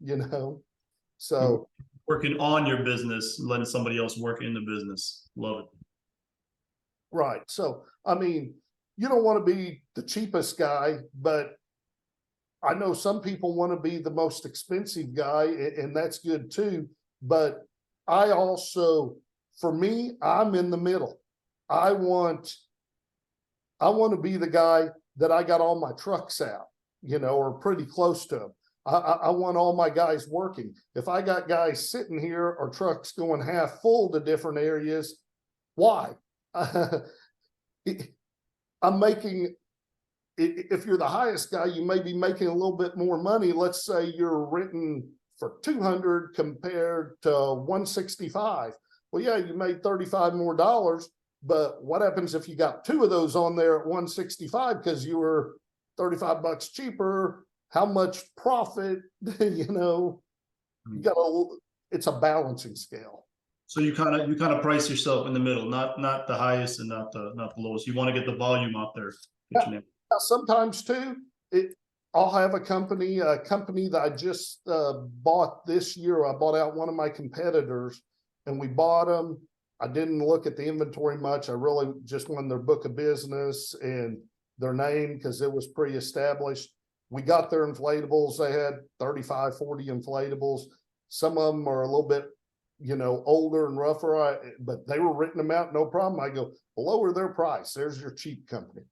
So working on your business, letting somebody else work in the business. Love it. Right. So, I mean, you don't want to be the cheapest guy, but I know some people want to be the most expensive guy, and that's good too. But I also, for me, I'm in the middle. I want to be the guy that I got all my trucks out, or pretty close to them. I want all my guys working. If I got guys sitting here or trucks going half full to different areas, why? I'm making, if you're the highest guy, you may be making a little bit more money. Let's say you're renting for 200 compared to 165. Well, yeah, you made 35 more dollars, but what happens if you got two of those on there at 165 because you were 35 bucks cheaper? How much profit, you gotta, it's a balancing scale. So you kind of price yourself in the middle, not the highest and not the lowest. You want to get the volume out there. Sometimes too, I'll have a company that I just bought this year. I bought out one of my competitors, and we bought them. I didn't look at the inventory much. I really just wanted their book of business and their name because it was pre-established. We got their inflatables. They had 35, 40 inflatables. Some of them are a little bit, older and rougher, but they were written them out, no problem. I go, lower their price. There's your cheap company.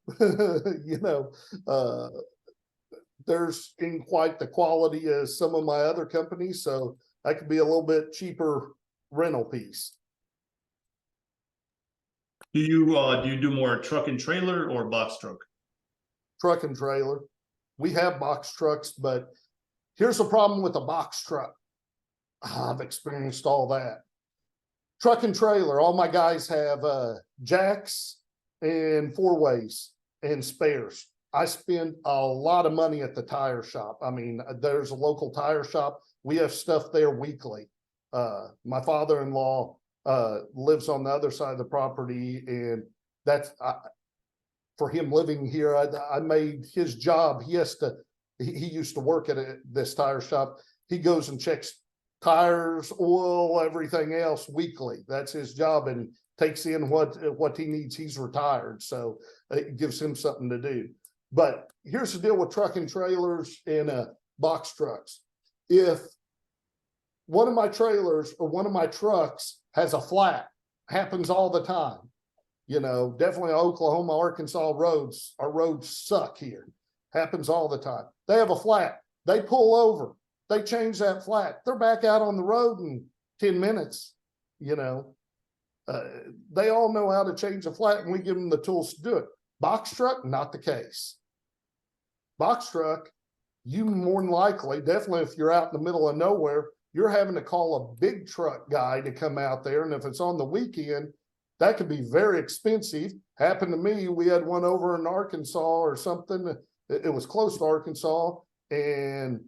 There's in quite the quality as some of my other companies, so that could be a little bit cheaper rental piece. Do you do more truck and trailer or box truck? Truck and trailer. We have box trucks, but here's the problem with a box truck. I've experienced all that. Truck and trailer, all my guys have jacks and four ways and spares. I spend a lot of money at the tire shop. I mean, there's a local tire shop. We have stuff there weekly. My father-in-law lives on the other side of the property, and that's for him living here. I made his job. He used to work at this tire shop. He goes and checks tires, oil, everything else weekly. That's his job, and takes in what he needs. He's retired, so it gives him something to do. But here's the deal with truck and trailers and box trucks. If one of my trailers or one of my trucks has a flat, happens all the time. Definitely Oklahoma, Arkansas roads, our roads suck here. Happens all the time. They have a flat. They pull over. They change that flat. They're back out on the road in 10 minutes. They all know how to change a flat, and we give them the tools to do it. Box truck, not the case. Box truck, you more than likely, definitely if you're out in the middle of nowhere, you're having to call a big truck guy to come out there. And if it's on the weekend, that could be very expensive. Happened to me. We had one over in Arkansas or something. It was close to Arkansas, and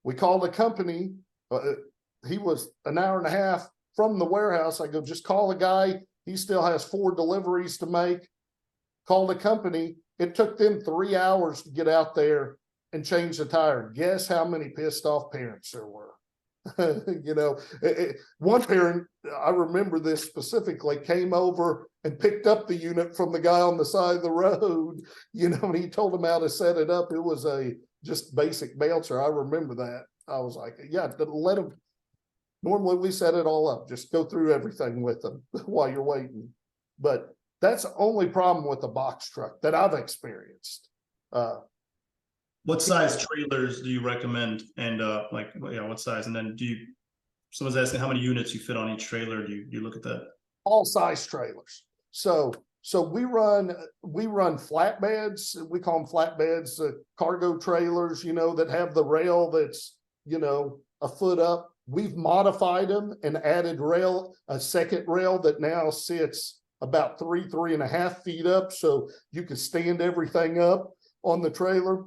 we called a company. He was an hour and a half from the warehouse. I go, just call the guy. He still has 4 deliveries to make. Called a company. It took them 3 hours to get out there and change the tire. Guess how many pissed off parents there were? One parent, I remember this specifically, came over and picked up the unit from the guy on the side of the road, and he told him how to set it up. It was a just basic bouncer. I remember that. I was like, yeah, let him. Normally we set it all up. Just go through everything with them while you're waiting. But that's the only problem with the box truck that I've experienced. What size trailers do you recommend? And what size? And then someone's asking how many units you fit on each trailer. Do you look at that? All size trailers. So we run flatbeds. We call them flatbeds, cargo trailers, that have the rail that's, a foot up. We've modified them and added a second rail that now sits about 3.5 feet up. So you can stand everything up on the trailer.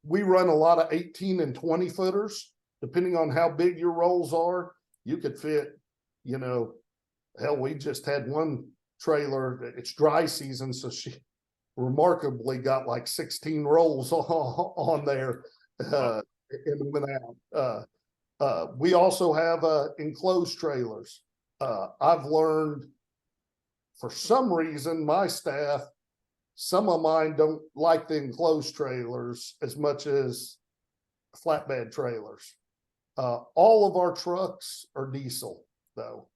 We run a lot of 18 and 20 footers, depending on how big your rolls are. You could fit, hell, we just had one trailer. It's dry season, so she remarkably got like 16 rolls on there and went out. We also have enclosed trailers. I've learned, for some reason, my staff, some of mine don't like the enclosed trailers as much as flatbed trailers. All of our trucks are diesel, though.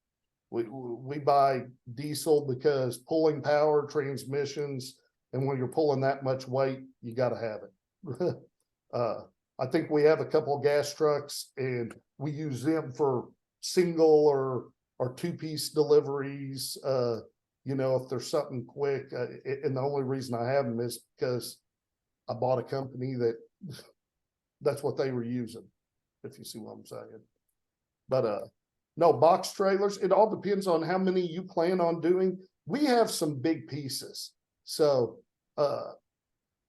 We buy diesel because pulling power, transmissions, and when you're pulling that much weight, you got to have it. I think we have a couple of gas trucks, and we use them for single or 2-piece deliveries. If there's something quick, and the only reason I have them is because I bought a company that's what they were using. if you see what I'm saying. But no, box trailers, it all depends on how many you plan on doing. We have some big pieces. So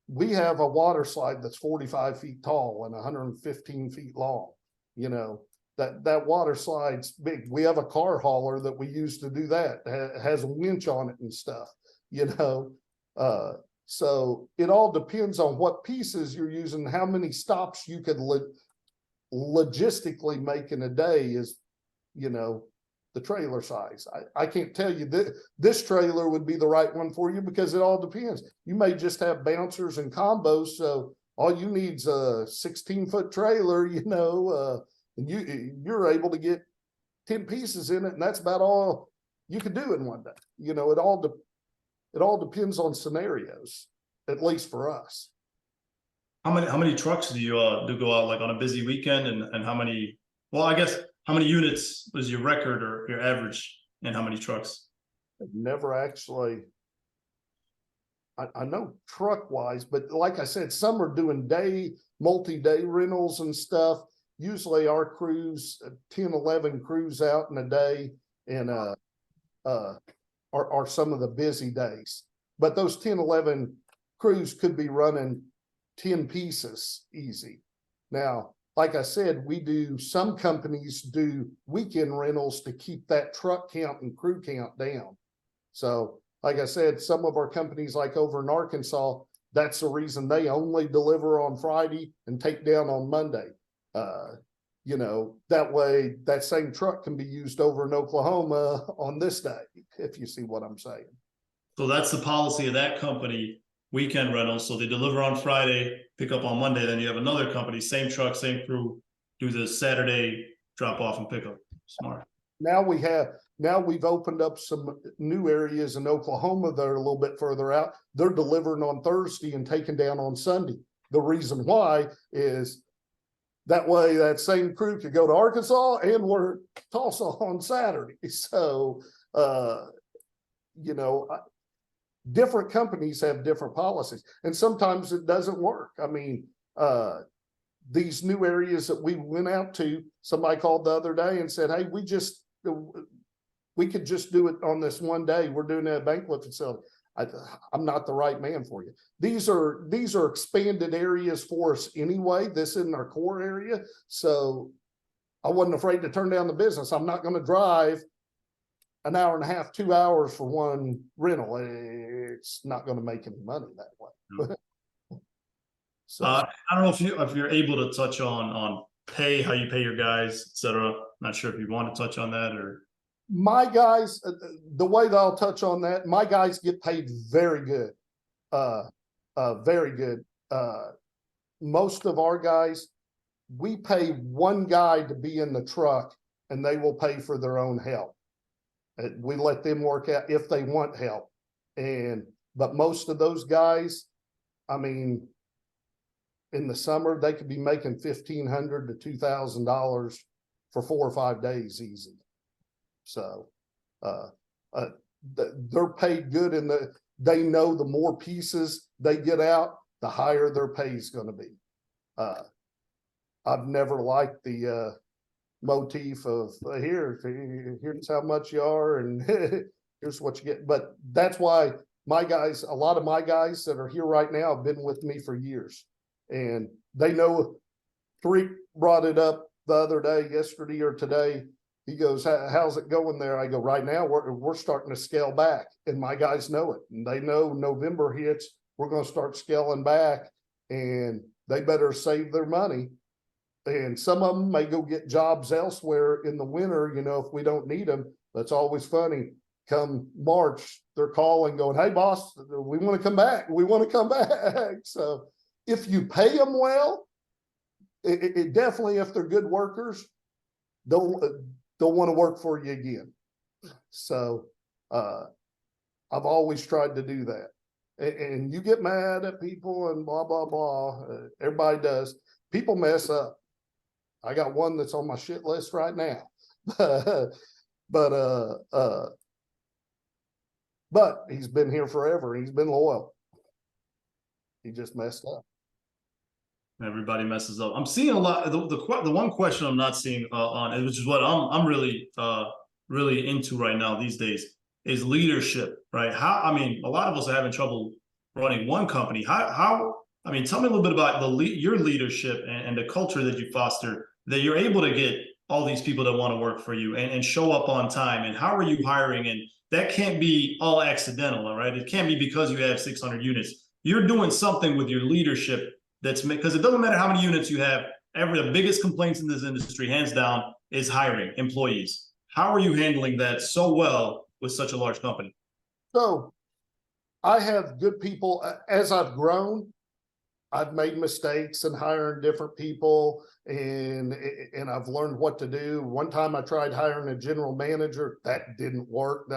we have a water slide that's 45 feet tall and 115 feet long. You know, that water slide's big. We have a car hauler that we use to do that. Has a winch on it and stuff, you know. So it all depends on what pieces you're using, how many stops you could logistically make in a day is, you know, the trailer size. I can't tell you that this trailer would be the right one for you because it all depends. You may just have bouncers and combos, so all you need's a 16-foot trailer, you know, and you're able to get 10 pieces in it, and that's about all you could do in one day. You know, it all depends on scenarios, at least for us. How many trucks do you do go out like on a busy weekend, and how many? Well, I guess how many units was your record or your average, and how many trucks? I've never actually. I know truck wise, but like I said, some are doing multi-day rentals and stuff. Usually our crews, 10, 11 crews out in a day, and are some of the busy days. But those 10, 11 crews could be running 10 pieces easy. Now, like I said, some companies do weekend rentals to keep that truck count and crew count down. So like I said, some of our companies like over in Arkansas, that's the reason they only deliver on Friday and take down on Monday. You know, that way that same truck can be used over in Oklahoma on this day, if you see what I'm saying. So that's the policy of that company, weekend rentals. So they deliver on Friday, pick up on Monday. Then you have another company, same truck, same crew, do the Saturday drop off and pick up. Smart. Now we've opened up some new areas in Oklahoma that are a little bit further out. They're delivering on Thursday and taking down on Sunday. The reason why is that way that same crew could go to Arkansas and we're Tulsa on Saturday. So, you know, different companies have different policies, and sometimes it doesn't work. I mean, these new areas that we went out to, somebody called the other day and said, hey, we could just do it on this one day. We're doing a banquet facility. I'm not the right man for you. These are expanded areas for us anyway. This isn't our core area. So I wasn't afraid to turn down the business. I'm not going to drive an hour and a half, 2 hours for one rental. It's not going to make any money that way. So I don't know if you're able to touch on pay, how you pay your guys, etc. Not sure if you want to touch on that or. My guys, the way that I'll touch on that, my guys get paid very good. Very good. Most of our guys, we pay one guy to be in the truck and they will pay for their own help. We let them work out if they want help. But most of those guys, I mean, in the summer, they could be making $1,500 to $2,000 for 4 or 5 days easy. So they're paid good, and they know the more pieces they get out, the higher their pay is going to be. I've never liked the motif of here's how much you are and here's what you get. But that's why my guys, a lot of my guys that are here right now have been with me for years, and they know. Tariq brought it up the other day, yesterday or today. He goes, how's it going there? I go, right now we're starting to scale back, and my guys know it. And they know November hits, we're going to start scaling back, and they better save their money. And some of them may go get jobs elsewhere in the winter, you know, if we don't need them. That's always funny. Come March, they're calling going, hey boss, we want to come back. We want to come back. So if you pay them well, it definitely, if they're good workers, don't want to work for you again. So I've always tried to do that. And you get mad at people and blah, blah, blah. Everybody does. People mess up. I got one that's on my shit list right now. But he's been here forever. He's been loyal. He just messed up. Everybody messes up. I'm seeing a lot. The one question I'm not seeing on, which is what I'm really really into right now these days, is leadership. Right? How I mean, a lot of us are having trouble running one company. How I mean, tell me a little bit about your leadership and the culture that you foster, that you're able to get all these people that want to work for you and show up on time. And how are you hiring? And that can't be all accidental, right? It can't be because you have 600 units. You're doing something with your leadership that's because it doesn't matter how many units you have. The biggest complaints in this industry, hands down, is hiring employees. How are you handling that so well with such a large company? So I have good people. As I've grown, I've made mistakes in hiring different people, and I've learned what to do. One time I tried hiring a general manager. That didn't work.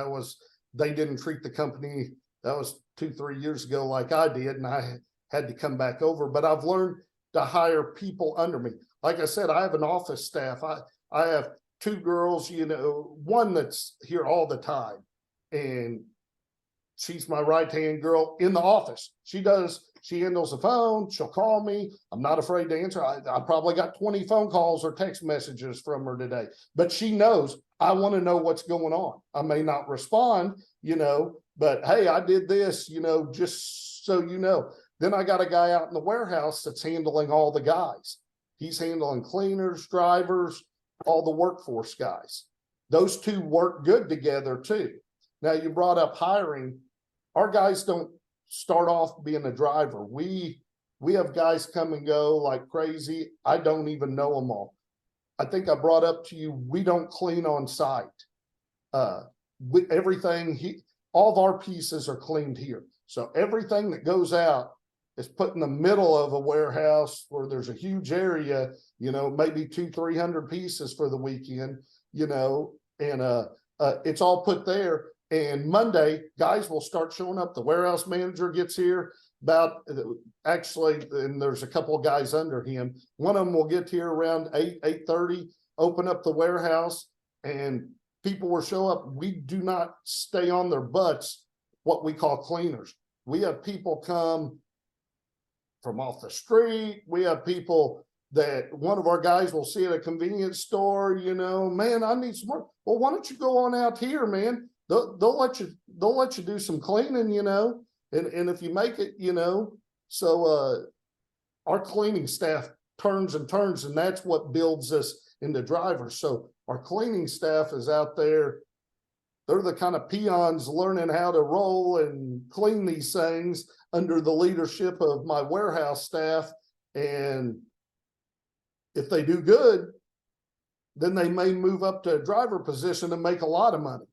They didn't treat the company. That was 2-3 years ago like I did, and I had to come back over. But I've learned to hire people under me. Like I said, I have an office staff. I have 2 girls, one that's here all the time, and she's my right-hand girl in the office. She handles the phone. She'll call me. I'm not afraid to answer. I probably got 20 phone calls or text messages from her today, but she knows I want to know what's going on. I may not respond, but hey, I did this, just so you know. Then I got a guy out in the warehouse that's handling all the guys. He's handling cleaners, drivers, all the workforce guys. Those 2 work good together too. Now, you brought up hiring. Our guys don't start off being a driver. We have guys come and go like crazy. I don't even know them all. I think I brought up to you, we don't clean on site. All of our pieces are cleaned here. So everything that goes out is put in the middle of a warehouse where there's a huge area, maybe 200-300 pieces for the weekend, and it's all put there. And Monday, guys will start showing up. The warehouse manager gets here and there's a couple of guys under him. One of them will get here around 8:30, open up the warehouse, and people will show up. We do not stay on their butts, what we call cleaners. We have people come from off the street. We have people that one of our guys will see at a convenience store, man, I need some work. Well, why don't you go on out here, man? They'll let you do some cleaning, and if you make it, so our cleaning staff turns and turns, and that's what builds us into drivers. So our cleaning staff is out there. They're the kind of peons learning how to roll and clean these things under the leadership of my warehouse staff. And if they do good, then they may move up to a driver position and make a lot of money.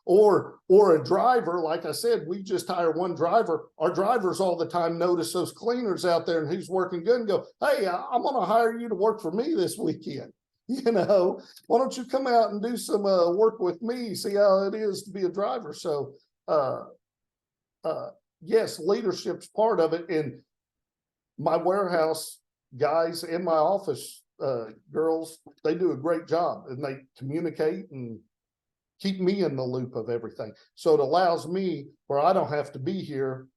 Or a driver. Like I said, we just hire one driver. Our drivers all the time notice those cleaners out there and who's working good and go, hey, I'm going to hire you to work for me this weekend. Why don't you come out and do some work with me, see how it is to be a driver. So yes, leadership's part of it. And my warehouse guys and my office girls, they do a great job, and they communicate and keep me in the loop of everything. So it allows me where I don't have to be here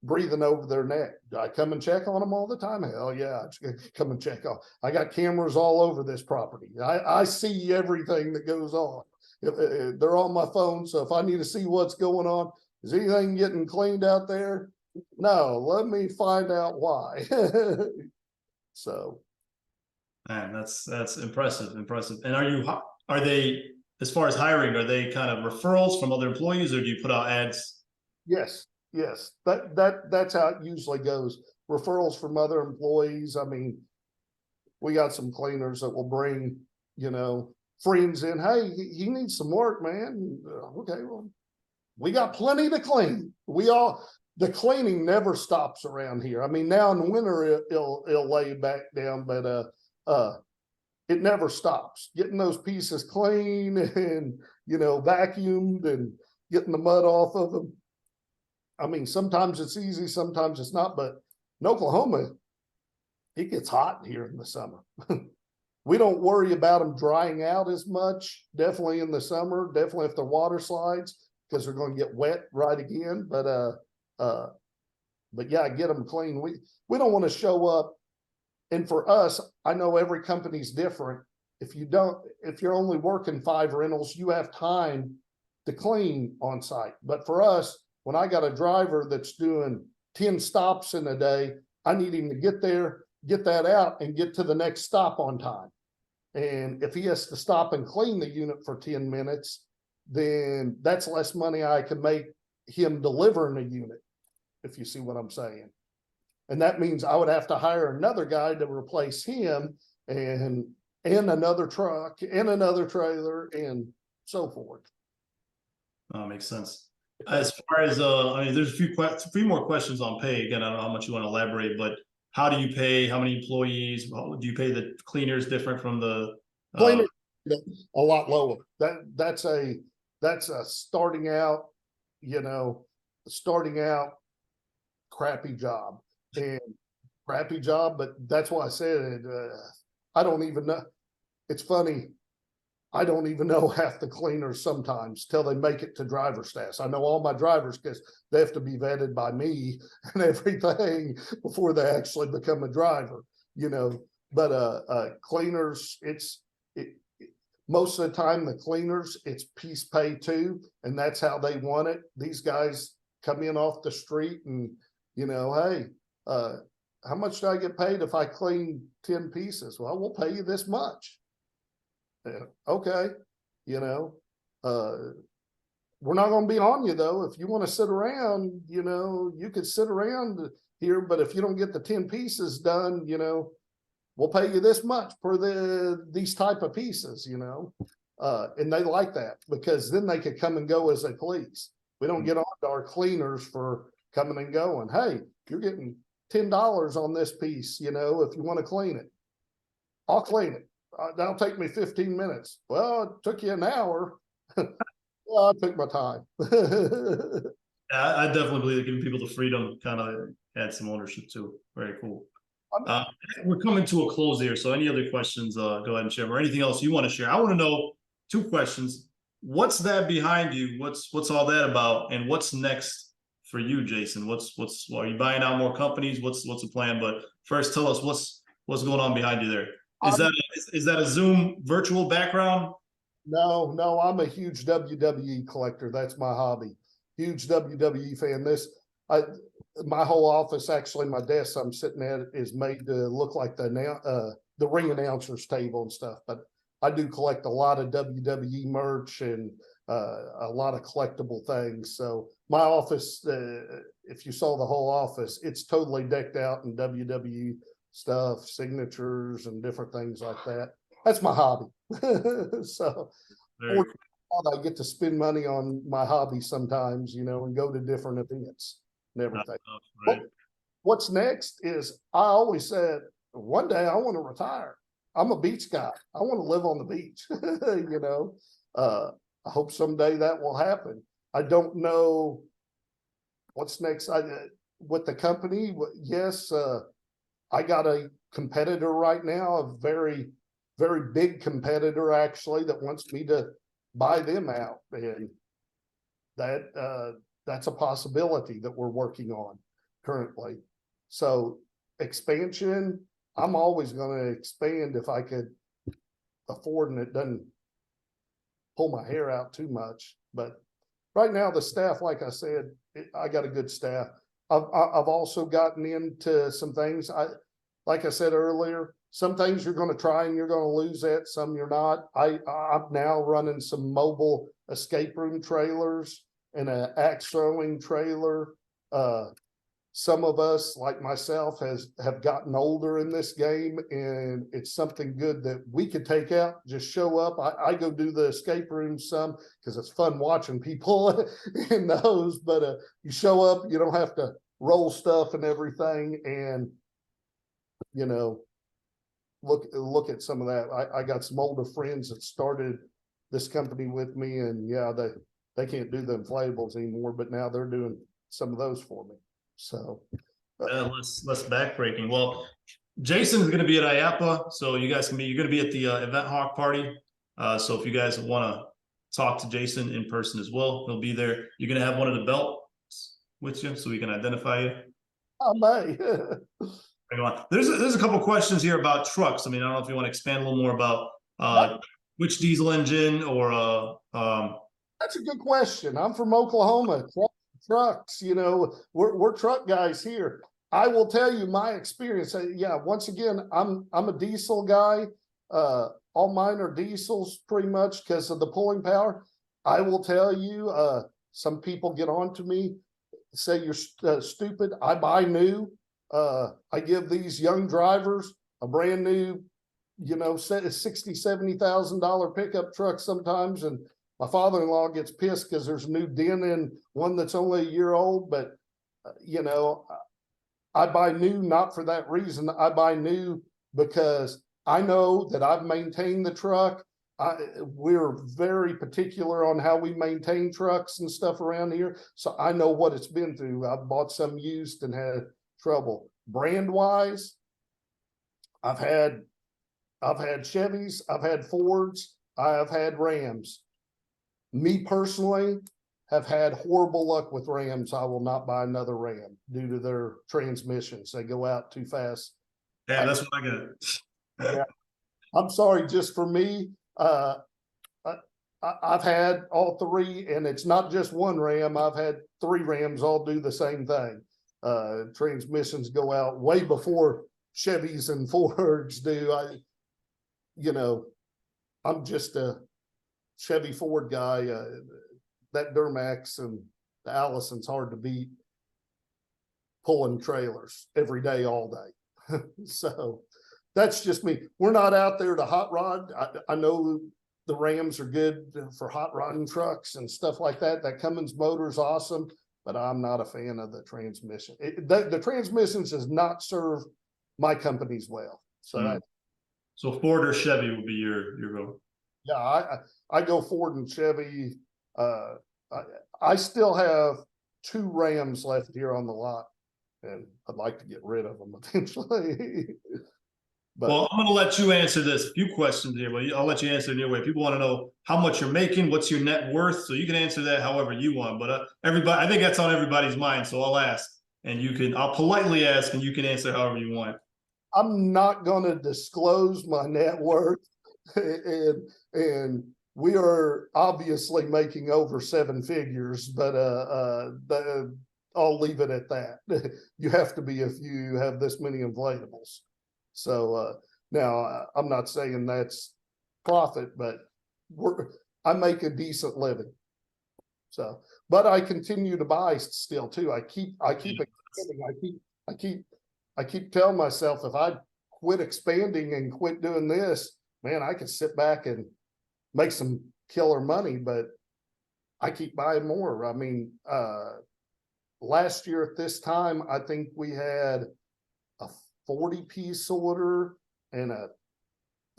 breathing over their neck. Do I come and check on them all the time? Hell yeah, I come and check on. I got cameras all over this property. I see everything that goes on. They're on my phone, so if I need to see what's going on, is anything getting cleaned out there? No, let me find out why. So, Man, that's impressive. And are they, as far as hiring, are they kind of referrals from other employees, or do you put out ads? yes. That's how it usually goes. Referrals from other employees. I mean, we got some cleaners that will bring, friends in. Hey, he needs some work, man. Okay, well, we got plenty to clean. The cleaning never stops around here. I mean, now in the winter it'll lay back down, but it never stops. Getting those pieces clean and vacuumed and getting the mud off of them. I mean, sometimes it's easy, sometimes it's not, but in Oklahoma, it gets hot here in the summer. We don't worry about them drying out as much, definitely in the summer, definitely if the water slides, because they're going to get wet right again. But But yeah, get them clean. We don't want to show up. And for us, I know every company's different. If you're only working 5 rentals, you have time to clean on site. But for us, when I got a driver that's doing 10 stops in a day, I need him to get there, get that out, and get to the next stop on time. And if he has to stop and clean the unit for 10 minutes, then that's less money I can make him delivering a unit, if you see what I'm saying. And that means I would have to hire another guy to replace him, and another truck and another trailer and so forth. Makes sense. As far as I mean, there's a few more questions on pay. Again, I don't know how much you want to elaborate, but how do you pay? How many employees? How, do you pay the cleaners different from the Cleaner a lot lower. That's a starting out, starting out crappy job. And crappy job, but that's why I said it. I don't even know. It's funny. I don't even know half the cleaners sometimes till they make it to driver status. I know all my drivers because they have to be vetted by me and everything before they actually become a driver, But cleaners, most of the time the cleaners, it's piece pay too, and that's how they want it. These guys come in off the street and, hey, how much do I get paid if I clean 10 pieces? Well, we'll pay you this much. Okay. We're not going to be on you though. If you want to sit around, you could sit around here, but if you don't get the 10 pieces done, we'll pay you this much for these type of pieces, and they like that because then they could come and go as they please. We don't get on to our cleaners for coming and going. Hey, you're getting $10 on this piece, if you want to clean it. I'll clean it. That'll take me 15 minutes. Well, it took you an hour. Well, I took my time. Yeah, I definitely believe that giving people the freedom kind of add some ownership too. Very cool. We're coming to a close here. So any other questions, go ahead and share, or anything else you want to share. I want to know 2 questions. What's that behind you? What's all that about? And what's next for you, Jason? Are you buying out more companies? What's the plan? But first, tell us what's going on behind you there. Is that a Zoom virtual background? No, I'm a huge WWE collector. That's my hobby. Huge WWE fan. My whole office, actually, my desk I'm sitting at is made to look like the ring announcer's table and stuff. But I do collect a lot of WWE merch and a lot of collectible things. So my office, if you saw the whole office, it's totally decked out in WWE stuff, signatures and different things like that. That's my hobby. So I get to spend money on my hobby sometimes, and go to different events and everything. Right. What's next is I always said one day I want to retire. I'm a beach guy. I want to live on the beach. I hope someday that will happen. I don't know what's next. With the company, yes, I got a competitor right now, a very, very big competitor actually, that wants me to buy them out. And that's a possibility that we're working on currently. So expansion, I'm always going to expand if I could afford and it doesn't pull my hair out too much. But right now the staff, like I said, I got a good staff. I've also gotten into some things. Like I said earlier, some things you're going to try and you're going to lose at, some you're not. I'm now running some mobile escape room trailers and an axe throwing trailer. Some of us, like myself, have gotten older in this game, and it's something good that we could take out, just show up. I go do the escape room some because it's fun watching people in those, but you show up, you don't have to roll stuff and everything, and look at some of that. I got some older friends that started this company with me, and yeah, they can't do the inflatables anymore, but now they're doing some of those for me. So less backbreaking. Well, Jason is going to be at IAPA, so you're going to be at the Event Hawk party. So if you guys want to talk to Jason in person as well, he'll be there. You're going to have one of the belts with you so we can identify you. I may. There's a couple questions here about trucks. I mean, I don't know if you want to expand a little more about which diesel engine or That's a good question. I'm from Oklahoma. Trucks, you know, we're truck guys here. I will tell you my experience. Yeah, once again, I'm a diesel guy. All mine are diesels pretty much because of the pulling power. I will tell you, some people get on to me, say you're stupid. I buy new. I give these young drivers a brand new, you know, $60,000, $70,000 pickup truck sometimes, and my father-in-law gets pissed because there's a new dent in one that's only a year old. But you know, I buy new not for that reason. I buy new because I know that I've maintained the truck. We're very particular on how we maintain trucks and stuff around here, so I know what it's been through. I've bought some used and had trouble. Brand wise, I've had Chevys, I've had Fords, I've had Rams. Me personally have had horrible luck with Rams. I will not buy another Ram due to their transmissions. They go out too fast. yeah, that's what I got. Yeah. I'm sorry, just for me, I've had all three, and it's not just one Ram. I've had three Rams all do the same thing. Transmissions go out way before Chevys and Fords do. You know, I'm just a Chevy Ford guy. That Duramax and the Allison's hard to beat pulling trailers every day, all day. So that's just me. We're not out there to hot rod. I know the Rams are good for hot rodding trucks and stuff like that. That Cummins motor is awesome, but I'm not a fan of the transmission. The transmissions does not serve my companies well. So so Ford or Chevy would be your go. Yeah, I go Ford and Chevy. I still have two Rams left here on the lot, and I'd like to get rid of them eventually. But well, I'm going to let you answer this. A few questions here, but I'll let you answer it in your way. People want to know how much you're making, what's your net worth, so you can answer that however you want. But everybody, I think that's on everybody's mind, so I'll ask, and I'll politely ask, and you can answer however you want. I'm not going to disclose my net worth, and we are obviously making over seven figures, but I'll leave it at that. You have to be if you have this many inflatables. So now I'm not saying that's profit, but I make a decent living. So, but I continue to buy still too. I keep expanding. I keep telling myself, if I quit expanding and quit doing this, man, I could sit back and make some killer money, but I keep buying more. I mean, last year at this time, I think we had a 40-piece order and a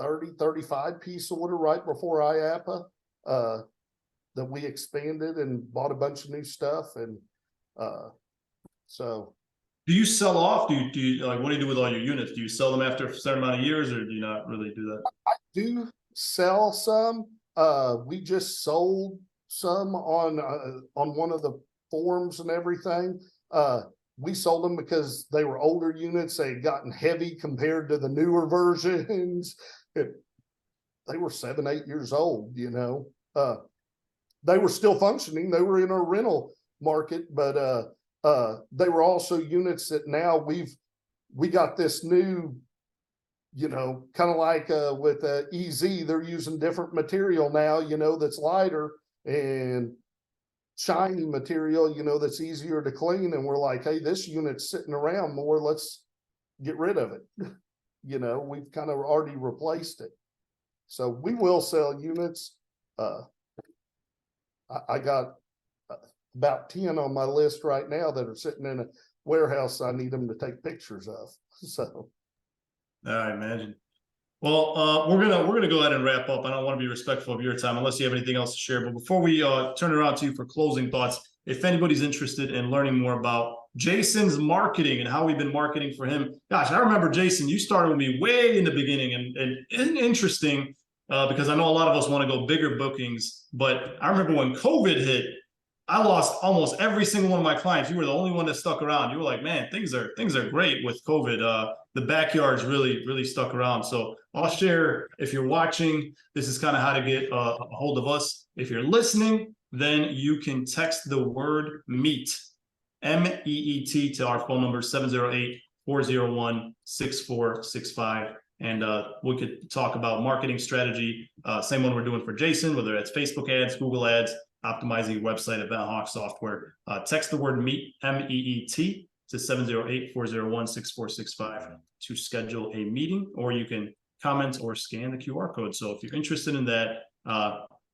35-piece order right before IAPA, that we expanded and bought a bunch of new stuff. And so. Do you sell off? Do you like, what do you do with all your units? Do you sell them after a certain amount of years, or do you not really do that? I do sell some. We just sold some on one of the forums and everything. We sold them because they were older units. They had gotten heavy compared to the newer versions. They were 7, 8 years old, you know. They were still functioning. They were in a rental market, but they were also units that now we got this new, you know, kind of like with EZ, they're using different material now, you know, that's lighter and shiny material, you know, that's easier to clean. And we're like, hey, this unit's sitting around more, let's get rid of it. You know, we've kind of already replaced it. So we will sell units. I got about 10 on my list right now that are sitting in a warehouse I need them to take pictures of. So I imagine. Well, we're gonna go ahead and wrap up. I don't want to be respectful of your time unless you have anything else to share. But before we turn it around to you for closing thoughts, if anybody's interested in learning more about Jason's marketing and how we've been marketing for him, gosh, I remember Jason, you started with me way in the beginning, and interesting because I know a lot of us want to go bigger bookings, but I remember when COVID hit, I lost almost every single one of my clients. You were the only one that stuck around. You were like, man, things are great with COVID. The backyards really stuck around. So I'll share, if you're watching, this is kind of how to get a hold of us. If you're listening, then you can text the word meet, MEET, to our phone number 708-401-6465. And we could talk about marketing strategy, same one we're doing for Jason, whether it's Facebook ads, Google ads, optimizing your website, Event Hawk software. Text the word MEET, MEET, to 708-401-6465 to schedule a meeting, or you can comment or scan the QR code. So if you're interested in that,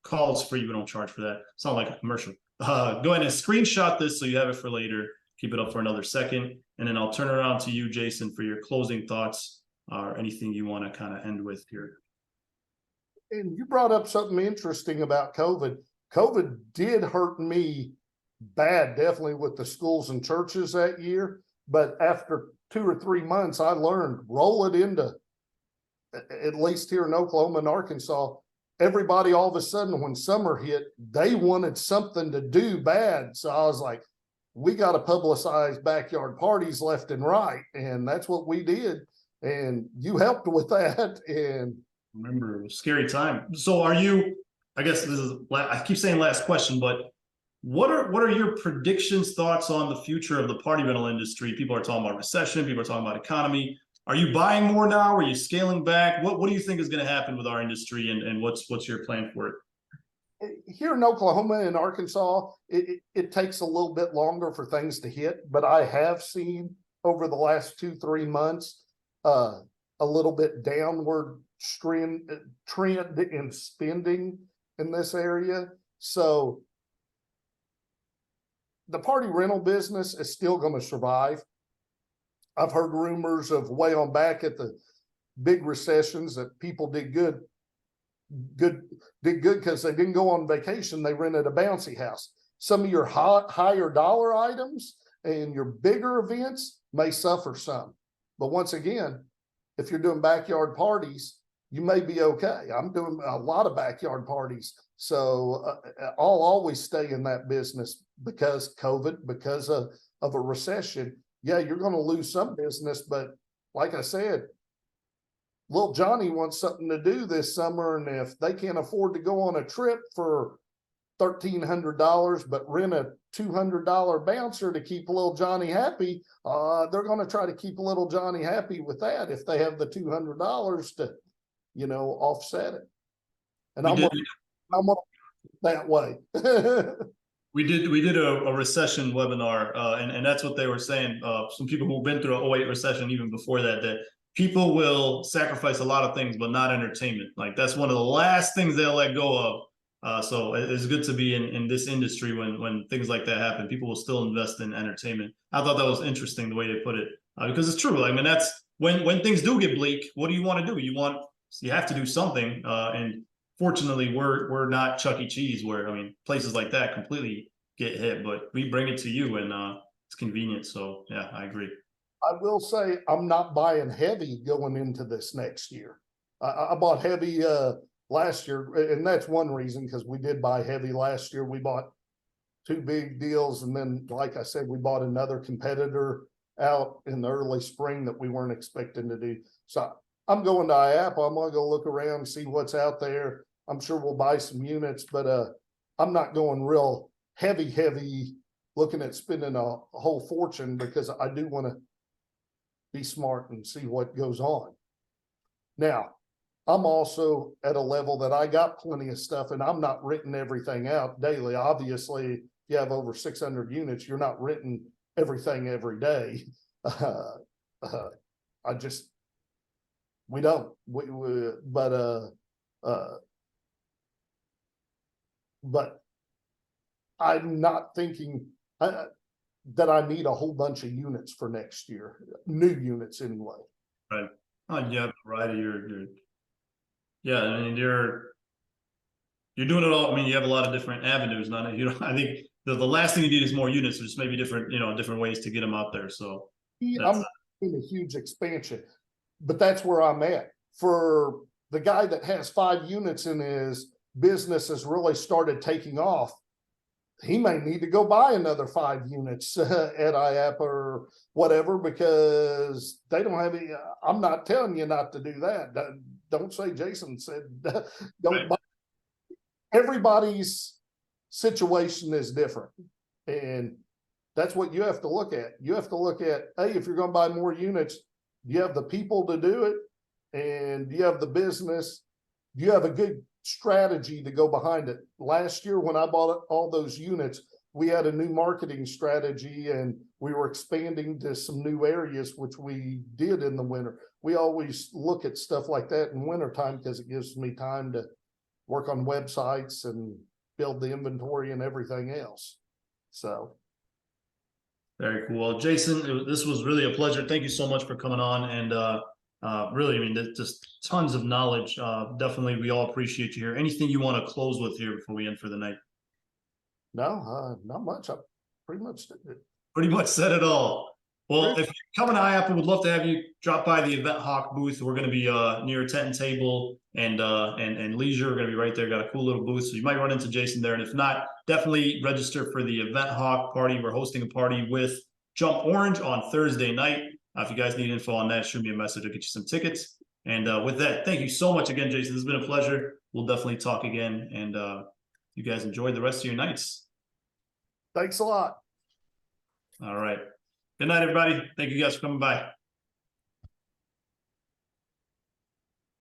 calls free. We don't charge for that. It's not like a commercial. Go ahead and screenshot this so you have it for later. Keep it up for another second. And then I'll turn it around to you, Jason, for your closing thoughts or anything you want to kind of end with here. And you brought up something interesting about COVID. COVID did hurt me bad, definitely with the schools and churches that year. But after 2 or 3 months, I learned, roll it into, at least here in Oklahoma and Arkansas, everybody all of a sudden, when summer hit, they wanted something to do bad. So I was like, we got to publicize backyard parties left and right. And that's what we did. And you helped with that. And remember, it was a scary time. So are you, I guess this is, I keep saying last question, but what are your predictions, thoughts on the future of the party rental industry? People are talking about recession. People are talking about economy. Are you buying more now? Are you scaling back? What do you think is going to happen with our industry, and what's your plan for it? Here in Oklahoma and Arkansas, it takes a little bit longer for things to hit, but I have seen over the last 2-3 months a little bit downward trend in spending in this area. So the party rental business is still going to survive. I've heard rumors of way on back at the big recessions that people did good because they didn't go on vacation. They rented a bouncy house. Some of your higher dollar items and your bigger events may suffer some. But once again, if you're doing backyard parties, you may be okay. I'm doing a lot of backyard parties. So I'll always stay in that business because COVID, because of a recession. Yeah, you're going to lose some business, but like I said, little Johnny wants something to do this summer, and if they can't afford to go on a trip for $1,300 but rent a $200 bouncer to keep little Johnny happy, they're going to try to keep little Johnny happy with that if they have the $200 to, offset it. And I'm gonna that way. We did a recession webinar, and that's what they were saying. Some people who've been through a 08 recession, even before that people will sacrifice a lot of things, but not entertainment. Like that's one of the last things they'll let go of. So it's good to be in this industry when things like that happen. People will still invest in entertainment. I thought that was interesting the way they put it, because it's true. I mean, that's when things do get bleak. What do you want to do? You have to do something. And fortunately, we're not Chuck E. Cheese, where places like that completely get hit. But we bring it to you, and it's convenient. So yeah, I agree. I will say I'm not buying heavy going into this next year. I bought heavy last year, and that's one reason, because we did buy heavy last year. We bought 2 big deals, and then, like I said, we bought another competitor out in the early spring that we weren't expecting to do. So I'm going to IAPA. I'm going to go look around and see what's out there. I'm sure we'll buy some units, but I'm not going real heavy, looking at spending a whole fortune, because I do want to be smart and see what goes on. Now, I'm also at a level that I got plenty of stuff, and I'm not renting everything out daily. Obviously, if you have over 600 units, you're not renting everything every day. We don't. But I'm not thinking that I need a whole bunch of units for next year, new units anyway. Right. Oh, yeah, right. Yeah, I mean, you're doing it all. I mean, you have a lot of different avenues. I think the last thing you need is more units. There's maybe different ways to get them out there. So I'm in a huge expansion, but that's where I'm at. For the guy that has 5 units in his business has really started taking off, he may need to go buy another 5 units at IAPA or whatever, because they don't have any. I'm not telling you not to do that. Don't say Jason said don't buy. Everybody's situation is different, and that's what you have to look at. You have to look at, hey, if you're going to buy more units, you have the people to do it, and you have the business. You have a good strategy to go behind it. Last year, when I bought all those units, we had a new marketing strategy, and we were expanding to some new areas, which we did in the winter. We always look at stuff like that in wintertime because it gives me time to work on websites and build the inventory and everything else. So. Very cool. Well, Jason, this was really a pleasure. Thank you so much for coming on. And really, I mean, just tons of knowledge. Definitely, we all appreciate you here. Anything you want to close with here before we end for the night? No, not much. I pretty much did it. Pretty much said it all. Well, if you're coming to IAPA, we'd love to have you drop by the Event Hawk booth. We're going to be near Tent and Table and Leisure. We're going to be right there. Got a cool little booth, so you might run into Jason there. And if not, definitely register for the Event Hawk party. We're hosting a party with Jump Orange on Thursday night. If you guys need info on that, shoot me a message. I'll get you some tickets. And with that, thank you so much again, Jason. This has been a pleasure. We'll definitely talk again. And you guys enjoy the rest of your nights. Thanks a lot. All right. Good night, everybody. Thank you guys for coming by.